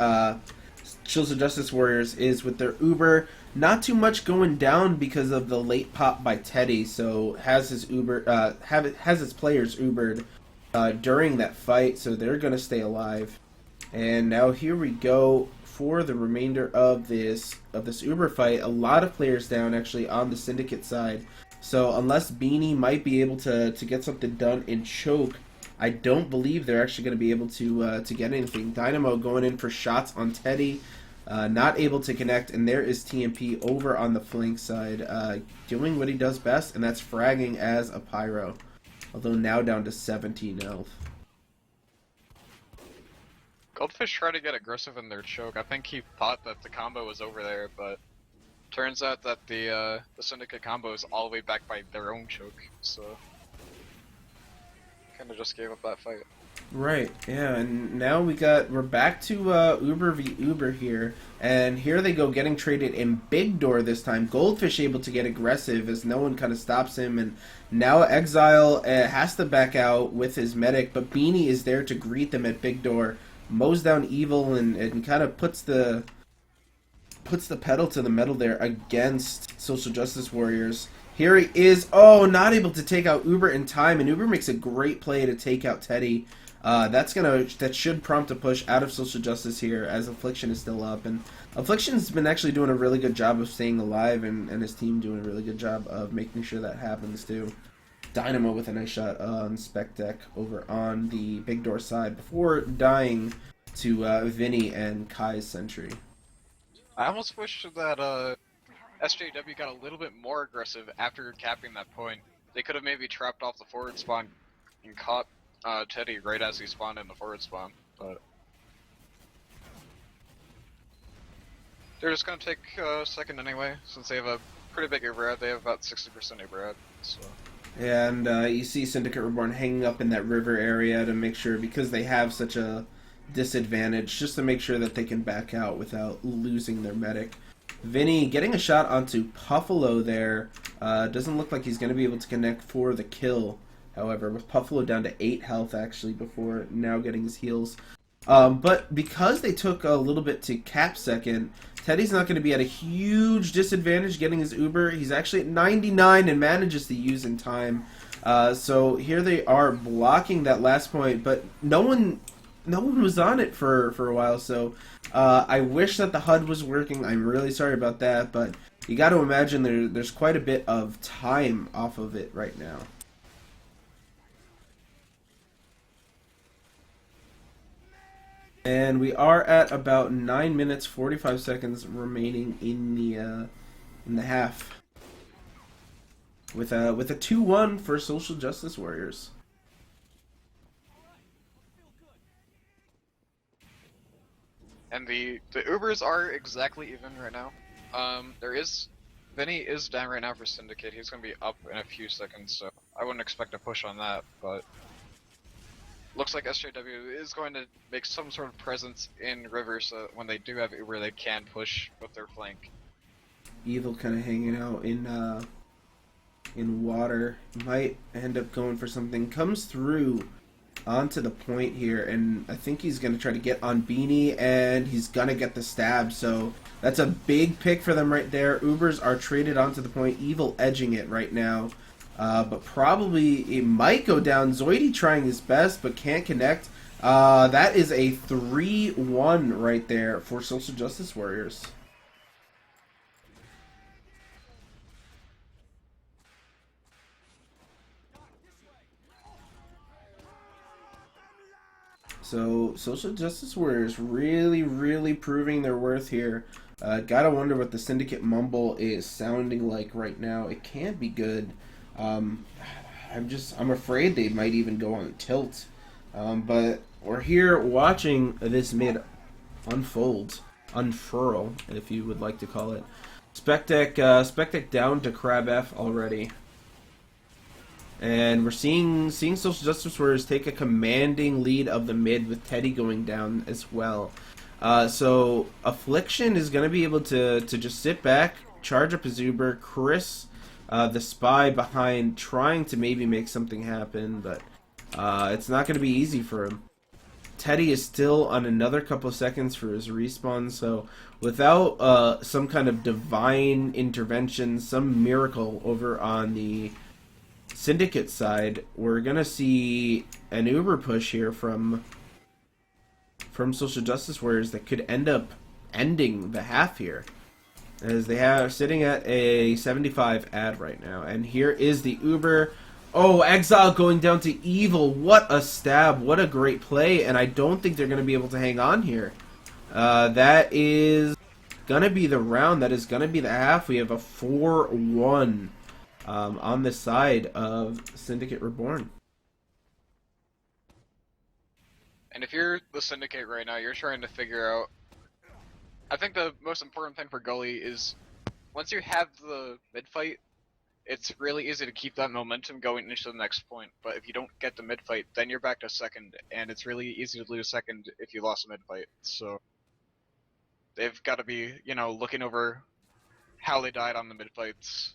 Social Justice Warriors is with their Uber. Not too much going down because of the late pop by Teddy, so has his players Ubered during that fight, so they're going to stay alive. And now here we go for the remainder of this Uber fight. A lot of players down actually on the Syndicate side. So unless Beanie might be able to get something done in choke, I don't believe they're actually going to be able to get anything. Dynamo going in for shots on Teddy. Not able to connect, and there is TMP over on the flank side, doing what he does best, and that's fragging as a Pyro. Although now down to 17 health. Goldfish tried to get aggressive in their choke. I think he thought that the combo was over there, but Turns out that the Syndicate combo is all the way back by their own choke, so kind of just gave up that fight. Right, yeah, and now we're back to Uber v Uber here, and here they go getting traded in Big Door this time. Goldfish able to get aggressive as no one kind of stops him, and now Exile has to back out with his medic, but Beanie is there to greet them at Big Door, mows down Evil, and kind of puts the pedal to the metal there against Social Justice Warriors. Here he is, not able to take out Uber in time, and Uber makes a great play to take out Teddy. That should prompt a push out of Social Justice here as Affliction is still up, and Affliction's been actually doing a really good job of staying alive, and his team doing a really good job of making sure that happens too. Dynamo with a nice shot on Spec Deck over on the Big Door side before dying to Vinny and Kai's Sentry. I almost wish that SJW got a little bit more aggressive after capping that point. They could have maybe trapped off the forward spawn and caught Teddy right as he spawned in the forward spawn, but they're just gonna take a second anyway, since they have a pretty big overhead. They have about 60% overhead, so. Yeah, and you see Syndicate Reborn hanging up in that river area to make sure, because they have such a disadvantage, just to make sure that they can back out without losing their medic. Vinny getting a shot onto Puffalo there. Doesn't look like he's going to be able to connect for the kill. However, with Puffalo down to 8 health actually before now getting his heals. But because they took a little bit to cap second, Teddy's not going to be at a huge disadvantage getting his Uber. He's actually at 99 and manages to use in time. So here they are blocking that last point, but no one was on it for a while, so I wish that the HUD was working. I'm really sorry about that, but you got to imagine there's quite a bit of time off of it right now. And we are at about 9 minutes 45 seconds remaining in the half, with a 2-1 for Social Justice Warriors. And the Ubers are exactly even right now. Vinny is down right now for Syndicate. He's gonna be up in a few seconds, so I wouldn't expect a push on that, but looks like SJW is going to make some sort of presence in River, so when they do have Uber, they can push with their flank. Evil kind of hanging out in water. Might end up going for something. Comes through onto the point here, and I think he's going to try to get on Beanie, and he's going to get the stab, so that's a big pick for them right there. Ubers are traded onto the point. Evil edging it right now. But probably it might go down. Zoidy trying his best, but can't connect. That is a 3-1 right there for Social Justice Warriors. So Social Justice Warriors really, really proving their worth here. Gotta wonder what the Syndicate Mumble is sounding like right now. It can't be good. I'm afraid they might even go on tilt. But we're here watching this mid unfurl, if you would like to call it. Spectec down to Crab F already. And we're seeing Social Justice Warriors take a commanding lead of the mid with Teddy going down as well. So Affliction is going to be able to just sit back, charge up his Uber. Chris, the spy behind, trying to maybe make something happen, but it's not going to be easy for him. Teddy is still on another couple of seconds for his respawn, so without some kind of divine intervention, some miracle over on the Syndicate side, we're gonna see an Uber push here from Social Justice Warriors that could end up ending the half here, as they have sitting at a 75 ad right now. And here is the Uber. Oh, Exile going down to Evil. What a stab! What a great play! And I don't think they're gonna be able to hang on here. That is gonna be the round. That is gonna be the half. We have a 4-1. On the side of Syndicate Reborn. And if you're the Syndicate right now, you're trying to figure out... I think the most important thing for Gully is once you have the mid fight, it's really easy to keep that momentum going into the next point. But if you don't get the mid fight, then you're back to second, and it's really easy to lose second if you lost a mid fight. So they've got to be, looking over how they died on the mid fights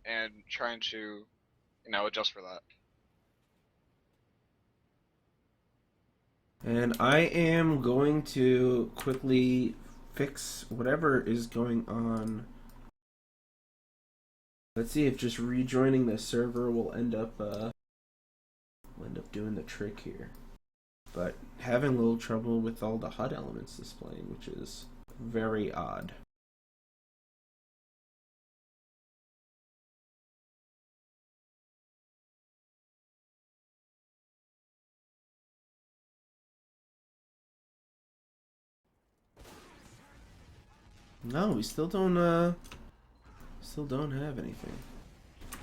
and trying to, adjust for that. And I am going to quickly fix whatever is going on. Let's see if just rejoining the server will end up doing the trick here. But having a little trouble with all the HUD elements displaying, which is very odd. No, we still don't have anything.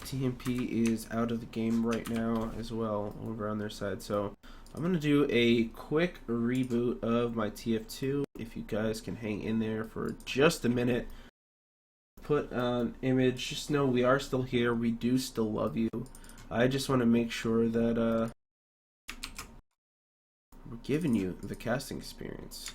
TMP is out of the game right now as well over on their side. So I'm going to do a quick reboot of my TF2. If you guys can hang in there for just a minute. Put on image. Just know we are still here. We do still love you. I just want to make sure that we're giving you the casting experience.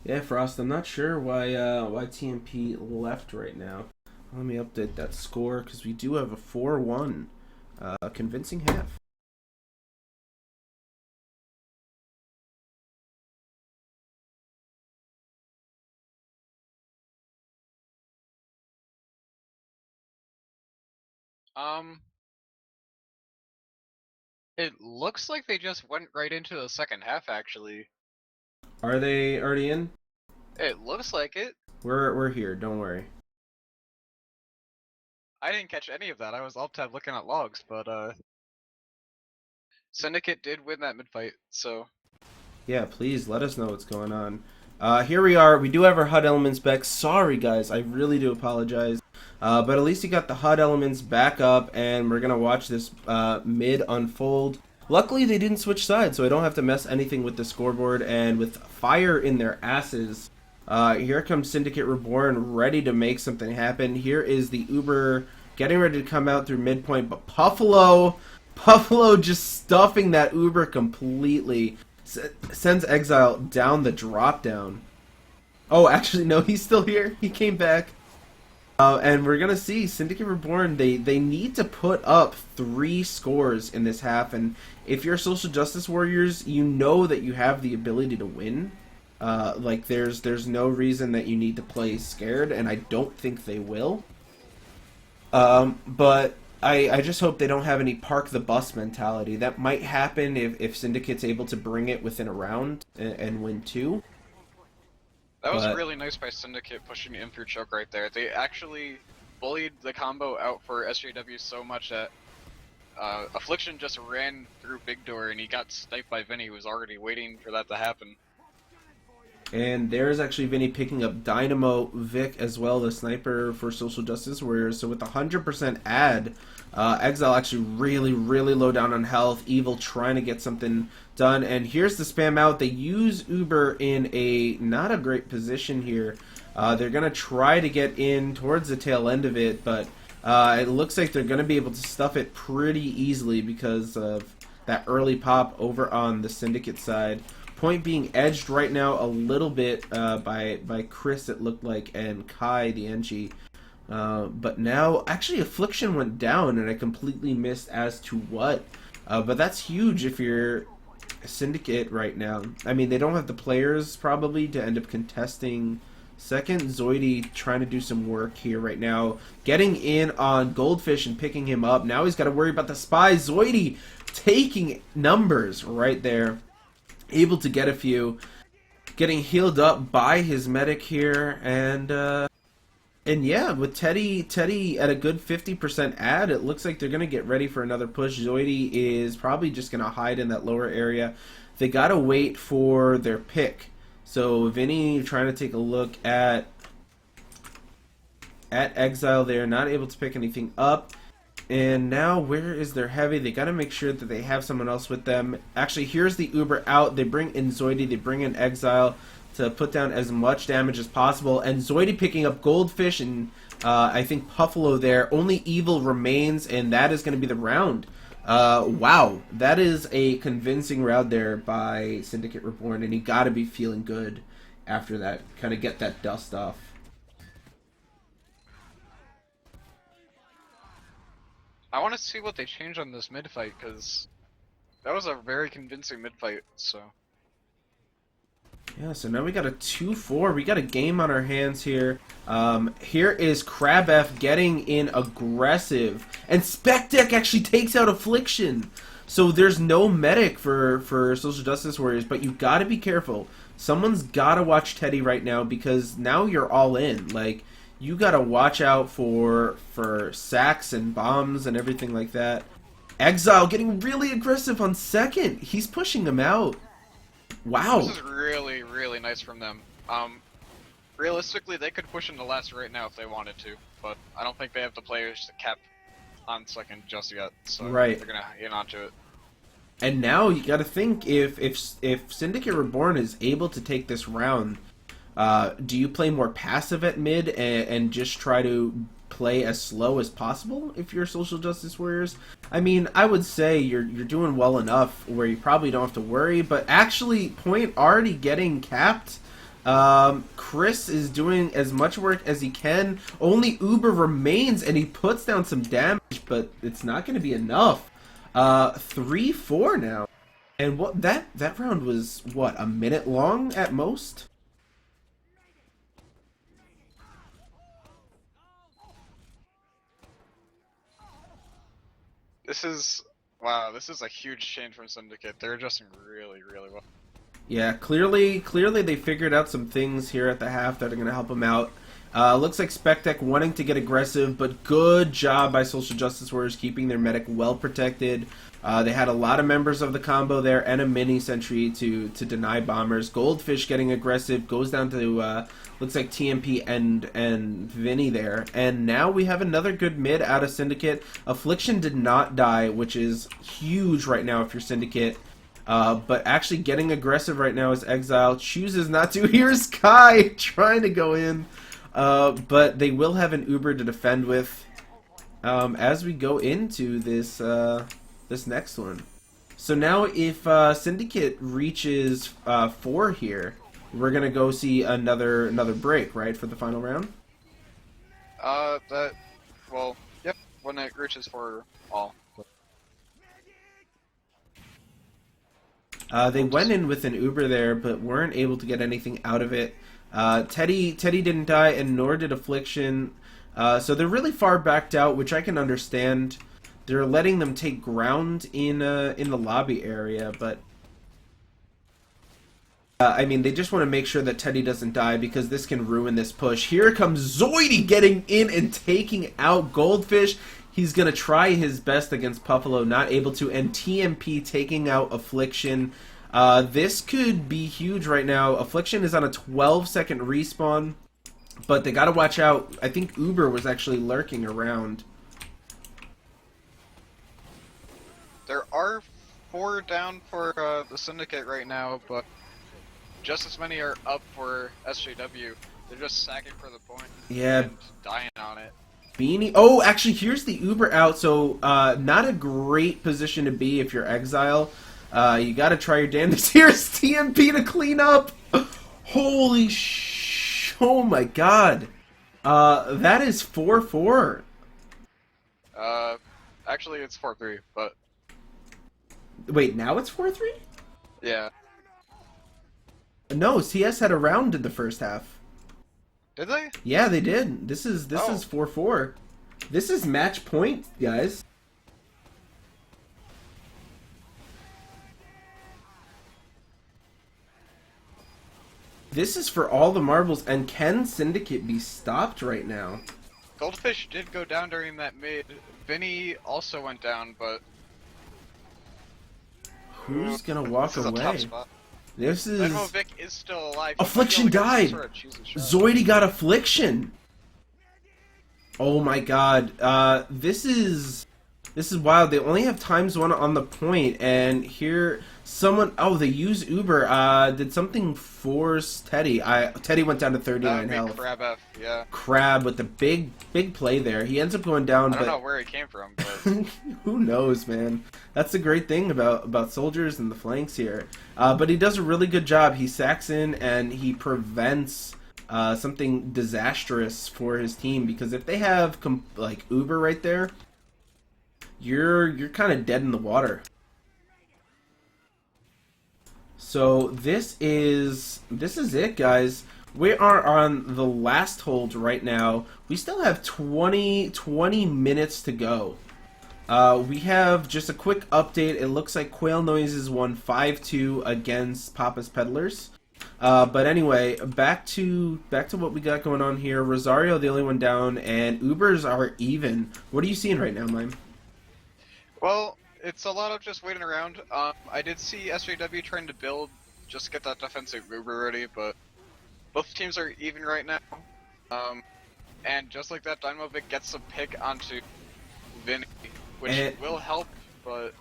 Yeah, Frost, I'm not sure why TMP left right now. Let me update that score because we do have a 4-1 convincing half. It looks like they just went right into the second half, actually. Are they already in? It looks like it. We're here, don't worry. I didn't catch any of that. I was alt-tab looking at logs, but Syndicate did win that mid-fight, so... Yeah, please let us know what's going on. Here we are. We do have our HUD elements back. Sorry, guys. I really do apologize. But at least you got the HUD elements back up, and we're going to watch this mid unfold. Luckily, they didn't switch sides, so I don't have to mess anything with the scoreboard. And with fire in their asses, here comes Syndicate Reborn, ready to make something happen. Here is the Uber getting ready to come out through midpoint, but Buffalo just stuffing that Uber completely. Sends Exile down the drop down. Oh, actually, no, he's still here. He came back. And we're going to see Syndicate Reborn, they need to put up 3 scores in this half. And if you're Social Justice Warriors, you know that you have the ability to win. Like, there's no reason that you need to play scared, and I don't think they will. But I just hope they don't have any park the bus mentality. That might happen if Syndicate's able to bring it within a round and win 2. That was really nice by Syndicate pushing in through choke right there. They actually bullied the combo out for SJW so much that Affliction just ran through Big Door and he got sniped by Vinny, who was already waiting for that to happen. And there's actually Vinny picking up Dynamo Vic as well, the sniper for Social Justice Warriors. So with 100% ad, Exile actually really low down on health. Evil trying to get something done. And here's the spam out. They use Uber in a not a great position here. They're going to try to get in towards the tail end of it, but it looks like they're going to be able to stuff it pretty easily because of that early pop over on the Syndicate side. Point being edged right now a little bit by Chris, it looked like, and Kai, the NG. But now, actually, Affliction went down, and I completely missed as to what. But that's huge if you're a Syndicate right now. I mean, they don't have the players, probably, to end up contesting second. Zoidy trying to do some work here right now. Getting in on Goldfish and picking him up. Now he's got to worry about the spy. Zoidy taking numbers right there. Able to get a few, getting healed up by his medic here, and yeah, with Teddy at a good 50% ad, it looks like they're gonna get ready for another push. Zoidy is probably just gonna hide in that lower area. They gotta wait for their pick So Vinny trying to take a look at Exile there, not able to pick anything up. And now, where is their heavy? They got to make sure that they have someone else with them. Actually, here's the Uber out. They bring in Zoidy. They bring in Exile to put down as much damage as possible. And Zoidy picking up Goldfish and I think Puffalo there. Only Evil remains, and that is going to be the round. Wow. That is a convincing round there by Syndicate Reborn, and you got to be feeling good after that. Kind of get that dust off. I want to see what they change on this mid fight, because that was a very convincing mid fight. So yeah, so now we got a 2-4. We got a game on our hands here. Here is Crab F getting in aggressive, and Spectec actually takes out Affliction. So there's no medic for Social Justice Warriors, but you got to be careful. Someone's got to watch Teddy right now, because now you're all in. Like, you gotta watch out for sacks and bombs and everything like that. Exile getting really aggressive on second. He's pushing him out. Wow. this is really, really nice from them. Realistically, they could push into last right now if they wanted to, but I don't think they have the players to cap on second just yet. So right. They're gonna get onto it. And now you gotta think, if Syndicate Reborn is able to take this round, do you play more passive at mid and just try to play as slow as possible if you're Social Justice Warriors? I mean, I would say you're doing well enough where you probably don't have to worry, but actually, Point already getting capped. Chris is doing as much work as he can. Only Uber remains, and he puts down some damage, but it's not going to be enough. 3-4 now. And what that round was, what, a minute long at most? Wow, this is a huge change from Syndicate. They're adjusting really, really well. Yeah, clearly they figured out some things here at the half that are going to help them out. Looks like Spectec wanting to get aggressive, but good job by Social Justice Warriors keeping their medic well protected. They had a lot of members of the combo there and a mini sentry to deny bombers. Goldfish getting aggressive, goes down to looks like TMP and Vinny there. And now we have another good mid out of Syndicate. Affliction did not die, which is huge right now if you're Syndicate. But actually getting aggressive right now is Exile. Chooses not to. Here's Kai trying to go in. But they will have an Uber to defend with as we go into this this next one. So now if Syndicate reaches 4 here, we're going to go see another break, right, for the final round? Yep, when it reaches 4 all. They went in with an Uber there, but weren't able to get anything out of it. Teddy didn't die, and nor did Affliction. So they're really far backed out, which I can understand. They're letting them take ground in the lobby area, but I mean, they just want to make sure that Teddy doesn't die, because this can ruin this push. Here comes Zoidy getting in and taking out Goldfish. He's going to try his best against Puffalo, not able to, and TMP taking out Affliction. This could be huge right now. Affliction is on a 12-second respawn, but they got to watch out. I think Uber was actually lurking around. There are 4 down for the Syndicate right now, but just as many are up for SJW. They're just sacking for the point and dying on it. Beanie. Oh, actually, here's the Uber out, so not a great position to be if you're Exile. You got to try your damnedest. Here's TMP to clean up. Holy oh my god. That is 4-4. Actually, it's 4-3, but... Wait, now it's 4-3? Yeah. No, CS had a round in the first half. Did they? Yeah, they did. This is 4-4. This is match point, guys. This is for all the marbles, and can Syndicate be stopped right now? Goldfish did go down during that mid. Vinny also went down, but... Who's gonna walk this is away? a tough spot. This is... Dynamo Vic is still alive. He Affliction might be able to get died! some sort of cheesy shot. Zoidy got Affliction! Oh my god. This is wild. They only have times one on the point, and here someone... Oh, they use Uber. Did something force Teddy? Teddy went down to 39 health. Crab F, yeah. Crab with the big play there. He ends up going down, I don't know where he came from, but... who knows, man? That's the great thing about soldiers and the flanks here. But he does a really good job. He sacks in and he prevents something disastrous for his team, because if they have like Uber right there, you're kind of dead in the water. So this is it, guys. We are on the last hold right now. We still have 20 minutes to go. We have just a quick update. It looks like Quail Noises won 5-2 against Papa's Peddlers. But anyway, back to what we got going on here. Rosario, the only one down, and Ubers are even. What are you seeing right now, Mime? Well, it's a lot of just waiting around. I did see SJW trying to build just to get that defensive Uber ready, but both teams are even right now. And just like that, Dynamo Vic gets a pick onto Vinny, which will help, but...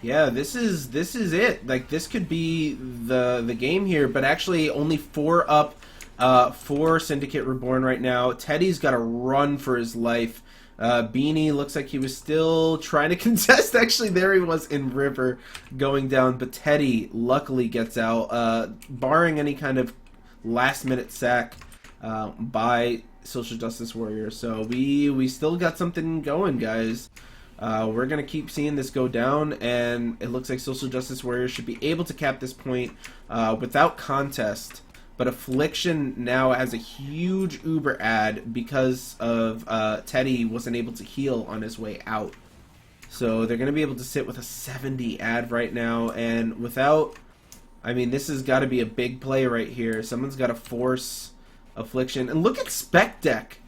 Yeah, this is it. Like, this could be the game here, but actually only 4 up for Syndicate Reborn right now. Teddy's got to run for his life. Beanie looks like he was still trying to contest. Actually, there he was in River going down, but Teddy luckily gets out, barring any kind of last-minute sack by Social Justice Warriors. So we still got something going, guys. We're going to keep seeing this go down, and it looks like Social Justice Warriors should be able to cap this point without contest. But Affliction now has a huge Uber ad because of Teddy wasn't able to heal on his way out. So they're going to be able to sit with a 70 ad right now, and without... I mean, this has got to be a big play right here. Someone's got to force Affliction. And look at Spec Deck!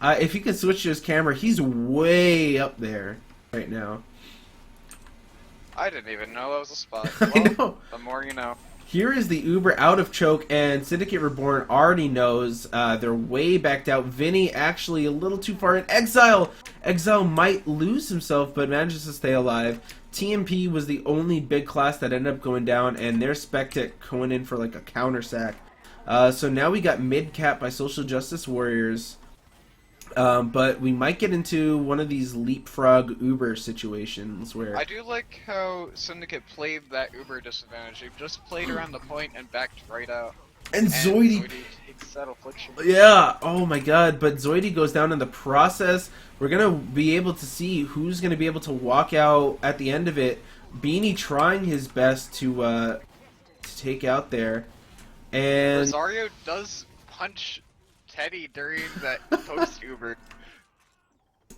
If you can switch to his camera, he's way up there right now. I didn't even know that was a spot. I know. The more you know. Here is the Uber out of choke, and Syndicate Reborn already knows they're way backed out. Vinny actually a little too far in. Exile! Exile might lose himself, but manages to stay alive. TMP was the only big class that ended up going down, and their Spectic going in for like a counter sack. So now we got mid-cap by Social Justice Warriors. But we might get into one of these leapfrog Uber situations where... I do like how Syndicate played that Uber disadvantage. They just played around the point and backed right out. And Zoidy takes that Affliction. Yeah, oh my god, but Zoidy goes down in the process. We're going to be able to see who's going to be able to walk out at the end of it. Beanie trying his best to take out there. And Rosario does punch Teddy during that post Uber.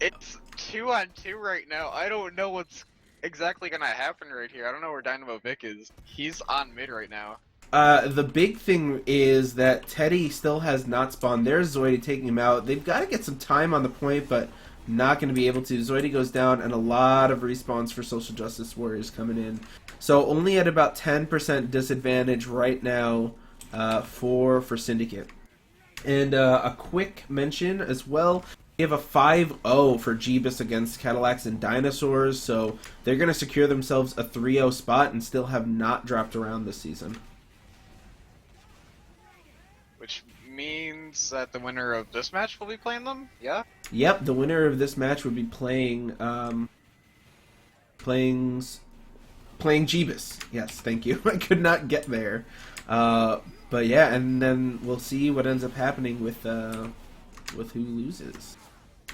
It's 2-on-2 right now. I don't know what's exactly gonna happen right here. I don't know where Dynamo Vic is. He's on mid right now. The big thing is that Teddy still has not spawned. There's Zoidy taking him out. They've got to get some time on the point, but not going to be able to. Zoidy goes down, and a lot of respawns for Social Justice Warriors coming in. So only at about 10% disadvantage right now for Syndicate. And a quick mention as well. We have a 5-0 for Jeebus against Cadillacs and Dinosaurs, so they're going to secure themselves a 3-0 spot and still have not dropped around this season. Which means that the winner of this match will be playing them? Yeah? Yep, the winner of this match would be playing Jeebus. Yes, thank you. I could not get there. But yeah, and then we'll see what ends up happening with who loses.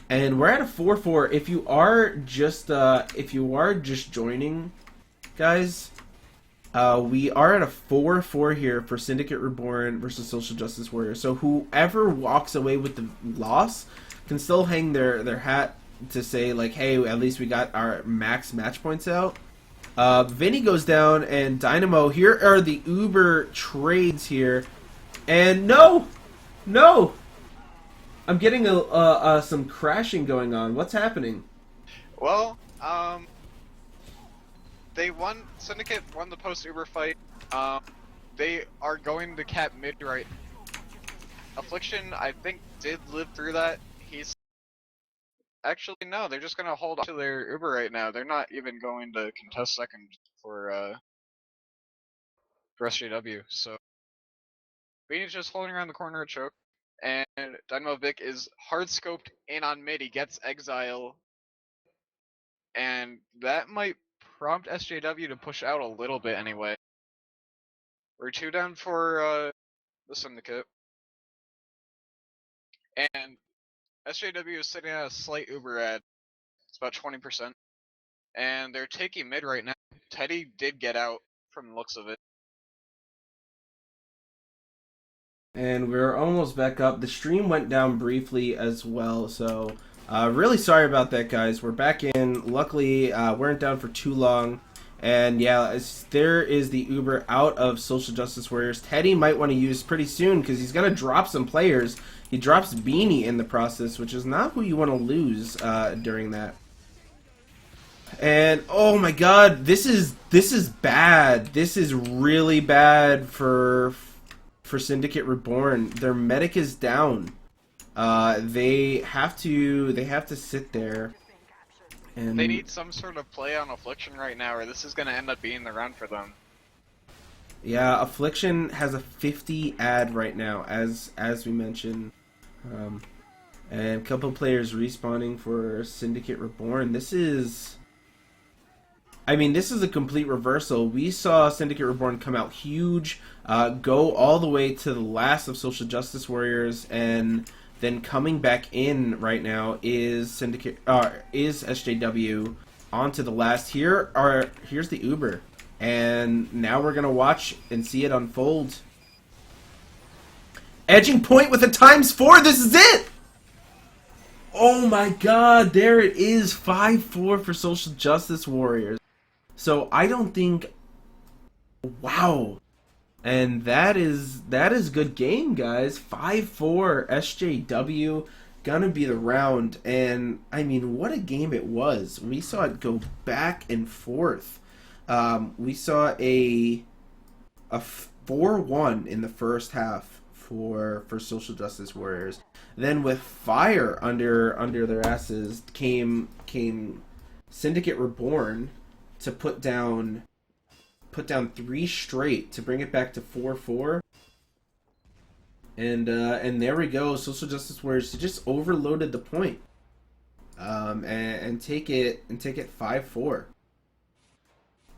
And we're at a 4-4. If you are just joining, guys, we are at a 4-4 here for Syndicate Reborn versus Social Justice Warriors. So whoever walks away with the loss can still hang their hat to say, like, hey, at least we got our max match points out. Vinny goes down, and Dynamo, here are the Uber trades here. And no! I'm getting some crashing going on. What's happening? Well, Syndicate won the post-Uber fight. they are going to cap mid right. Affliction, I think, did live through that. He's actually no, they're just gonna hold on to their Uber right now. They're not even going to contest second for SJW. So Bean's just holding around the corner at choke, and Dynamo Vic is hard scoped in on mid. He gets exile, and that might prompt SJW to push out a little bit anyway. We're 2 down for the Syndicate, and SJW is sitting at a slight Uber ad. It's about 20%, and they're taking mid right now. Teddy did get out from the looks of it. And we're almost back up. The stream went down briefly as well, so really sorry about that, guys. We're back in. Luckily, weren't down for too long. And yeah, there is the Uber out of Social Justice Warriors. Teddy might want to use pretty soon because he's going to drop some players. He drops Beanie in the process, which is not who you want to lose during that. And oh my god, this is bad. This is really bad for Syndicate Reborn. Their medic is down. They have to sit there. And they need some sort of play on Affliction right now, or this is going to end up being the round for them. Yeah, Affliction has a 50 ad right now, as we mentioned. And a couple players respawning for Syndicate Reborn. This is a complete reversal. We saw Syndicate Reborn come out huge, go all the way to the last of Social Justice Warriors, and then coming back in right now is SJW onto the last. Here's the Uber, and now we're gonna watch and see it unfold. Edging point with a ×4. This is it. Oh my God! There it is. 5-4 for Social Justice Warriors. So I don't think. Wow. And that is good game, guys. 5-4 SJW, gonna be the round. And I mean, what a game it was. We saw it go back and forth. We saw a 4-1 in the first half for Social Justice Warriors. Then with fire under their asses came Syndicate Reborn to put down 3 straight to bring it back to 4-4. And there we go. Social Justice Warriors just overloaded the point. And take it 5-4.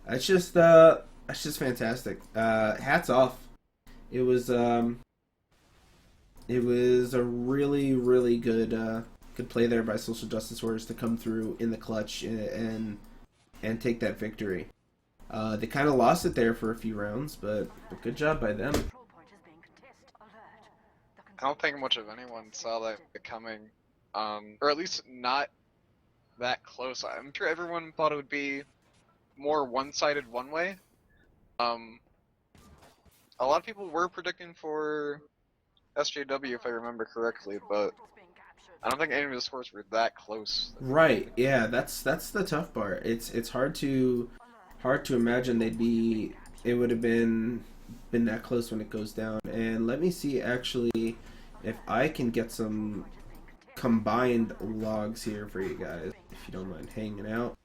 That's just fantastic. Hats off. It was a really, really good play there by Social Justice Warriors to come through in the clutch and take that victory. They kind of lost it there for a few rounds, but good job by them. I don't think much of anyone saw that coming, or at least not that close. I'm sure everyone thought it would be more one-sided one way. A lot of people were predicting for SJW, if I remember correctly, but I don't think any of the scores were that close. Right? Yeah, that's the tough part. It's hard to imagine it would have been that close when it goes down. And let me see actually if I can get some combined logs here for you guys, if you don't mind hanging out.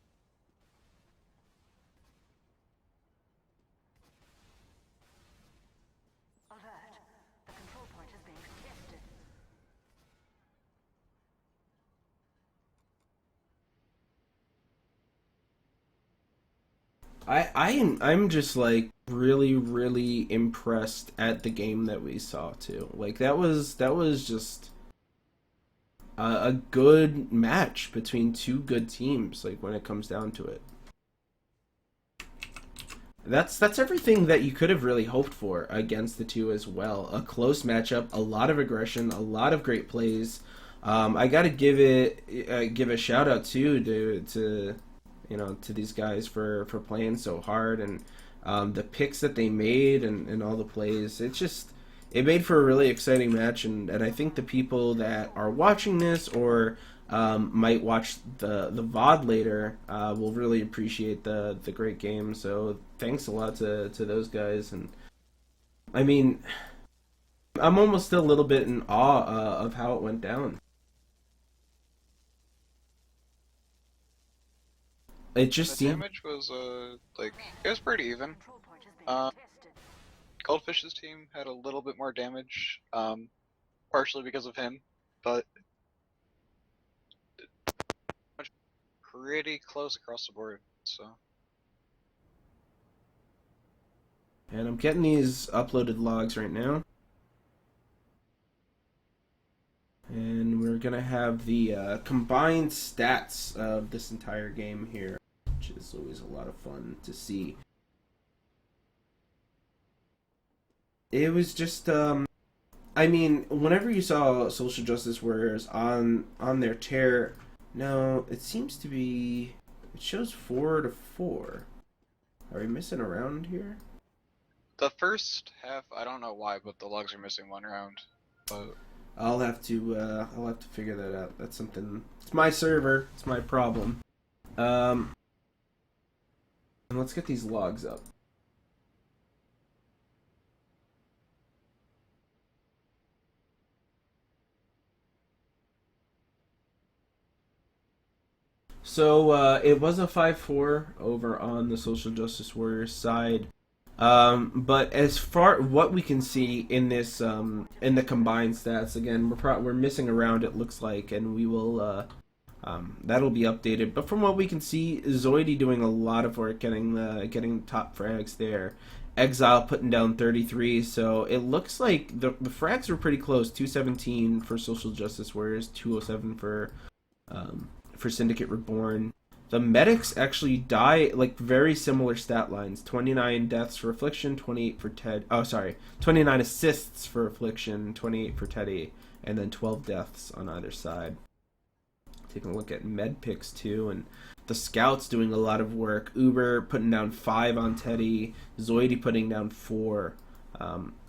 I'm just like really, really impressed at the game that we saw too. Like that was just a good match between two good teams. Like when it comes down to it, that's everything that you could have really hoped for against the two as well. A close matchup, a lot of aggression, a lot of great plays. I got to give a shout out too to these guys for playing so hard, and the picks that they made and all the plays. It made for a really exciting match, and I think the people that are watching this or might watch the VOD later will really appreciate the great game. So thanks a lot to those guys, and I mean, I'm almost still a little bit in awe of how it went down. It just The seemed. damage was like it was pretty even. Uh, Goldfish's team had a little bit more damage, partially because of him, but pretty close across the board. So And I'm getting these uploaded logs right now. And we're going to have the combined stats of this entire game here, which is always a lot of fun to see. It was just, I mean, whenever you saw Social Justice Warriors on their tear, no, it seems to be, it shows 4-4. Are we missing a round here? the first half, I don't know why, but the logs are missing one round. But I'll have to figure that out. That's something. It's my server. It's my problem. And let's get these logs up. So it was a 5-4 over on the Social Justice Warriors side. But as far what we can see in this in the combined stats, again, we're missing a round, it looks like, and we will that'll be updated. But from what we can see, Zoidy doing a lot of work getting top frags there. Exile putting down 33, so it looks like the frags were pretty close. 217 for Social Justice Warriors, 207 for Syndicate Reborn. The medics actually die like very similar stat lines. 29 deaths for Affliction, 28 for Ted. Oh, sorry, 29 assists for Affliction, 28 for Teddy, and then 12 deaths on either side. Taking a look at med picks too, and the scouts doing a lot of work. Uber putting down 5 on Teddy, Zoidy putting down 4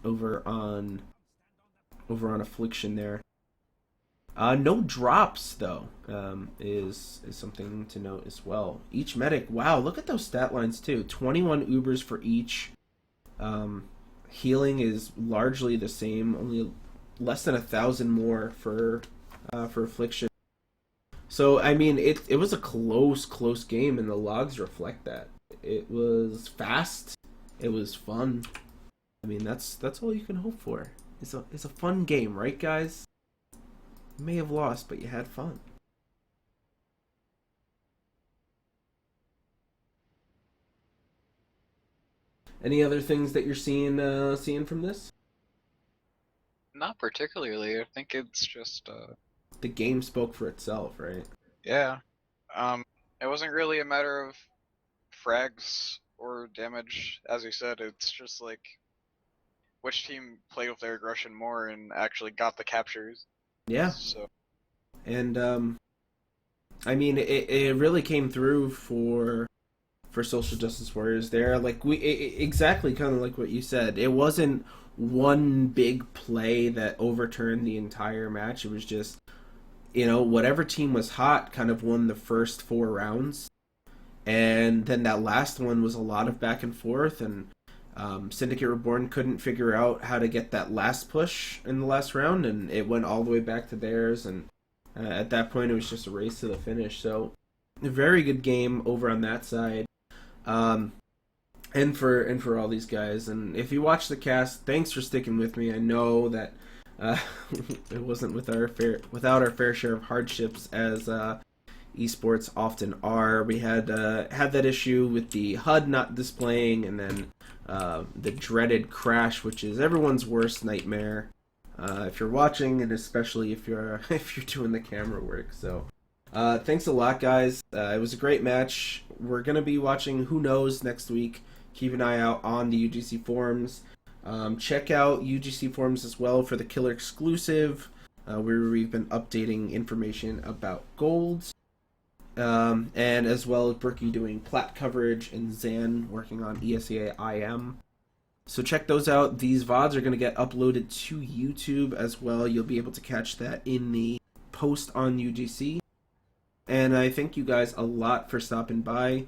over on Affliction there. No drops though is something to note as well. Each medic, wow, look at those stat lines too. 21 Ubers for each. Healing is largely the same, only less than 1,000 more for Affliction. So I mean, it was a close game, and the logs reflect that. It was fast. It was fun. I mean, that's all you can hope for. It's a fun game, right, guys? You may have lost, but you had fun. Any other things that you're seeing from this? not particularly. I think it's just The game spoke for itself, right? yeah. It wasn't really a matter of frags or damage, as you said. It's just like which team played with their aggression more and actually got the captures. Yeah, So and I mean, it really came through for Social Justice Warriors there. Like exactly kind of like what you said. It wasn't one big play that overturned the entire match. It was just, whatever team was hot kind of won the first 4 rounds. And then that last one was a lot of back and forth, and Syndicate Reborn couldn't figure out how to get that last push in the last round, and it went all the way back to theirs, and at that point it was just a race to the finish. So a very good game over on that side. And for all these guys, and if you watch the cast, thanks for sticking with me. I know that it wasn't without our fair share of hardships, as esports often are. We had that issue with the HUD not displaying, and then the dreaded crash, which is everyone's worst nightmare if you're watching, and especially if you're doing the camera work. So thanks a lot, guys. It was a great match. We're gonna be watching Who Knows next week. Keep an eye out on the UGC forums. Check out UGC forums as well for the Killer exclusive, where we've been updating information about golds. And as well as Berkey doing plat coverage, and Zan working on ESEA IM. So check those out. These VODs are going to get uploaded to YouTube as well. You'll be able to catch that in the post on UGC. And I thank you guys a lot for stopping by.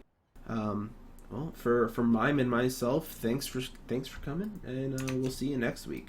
Well, for Mime and myself, thanks for coming, and we'll see you next week.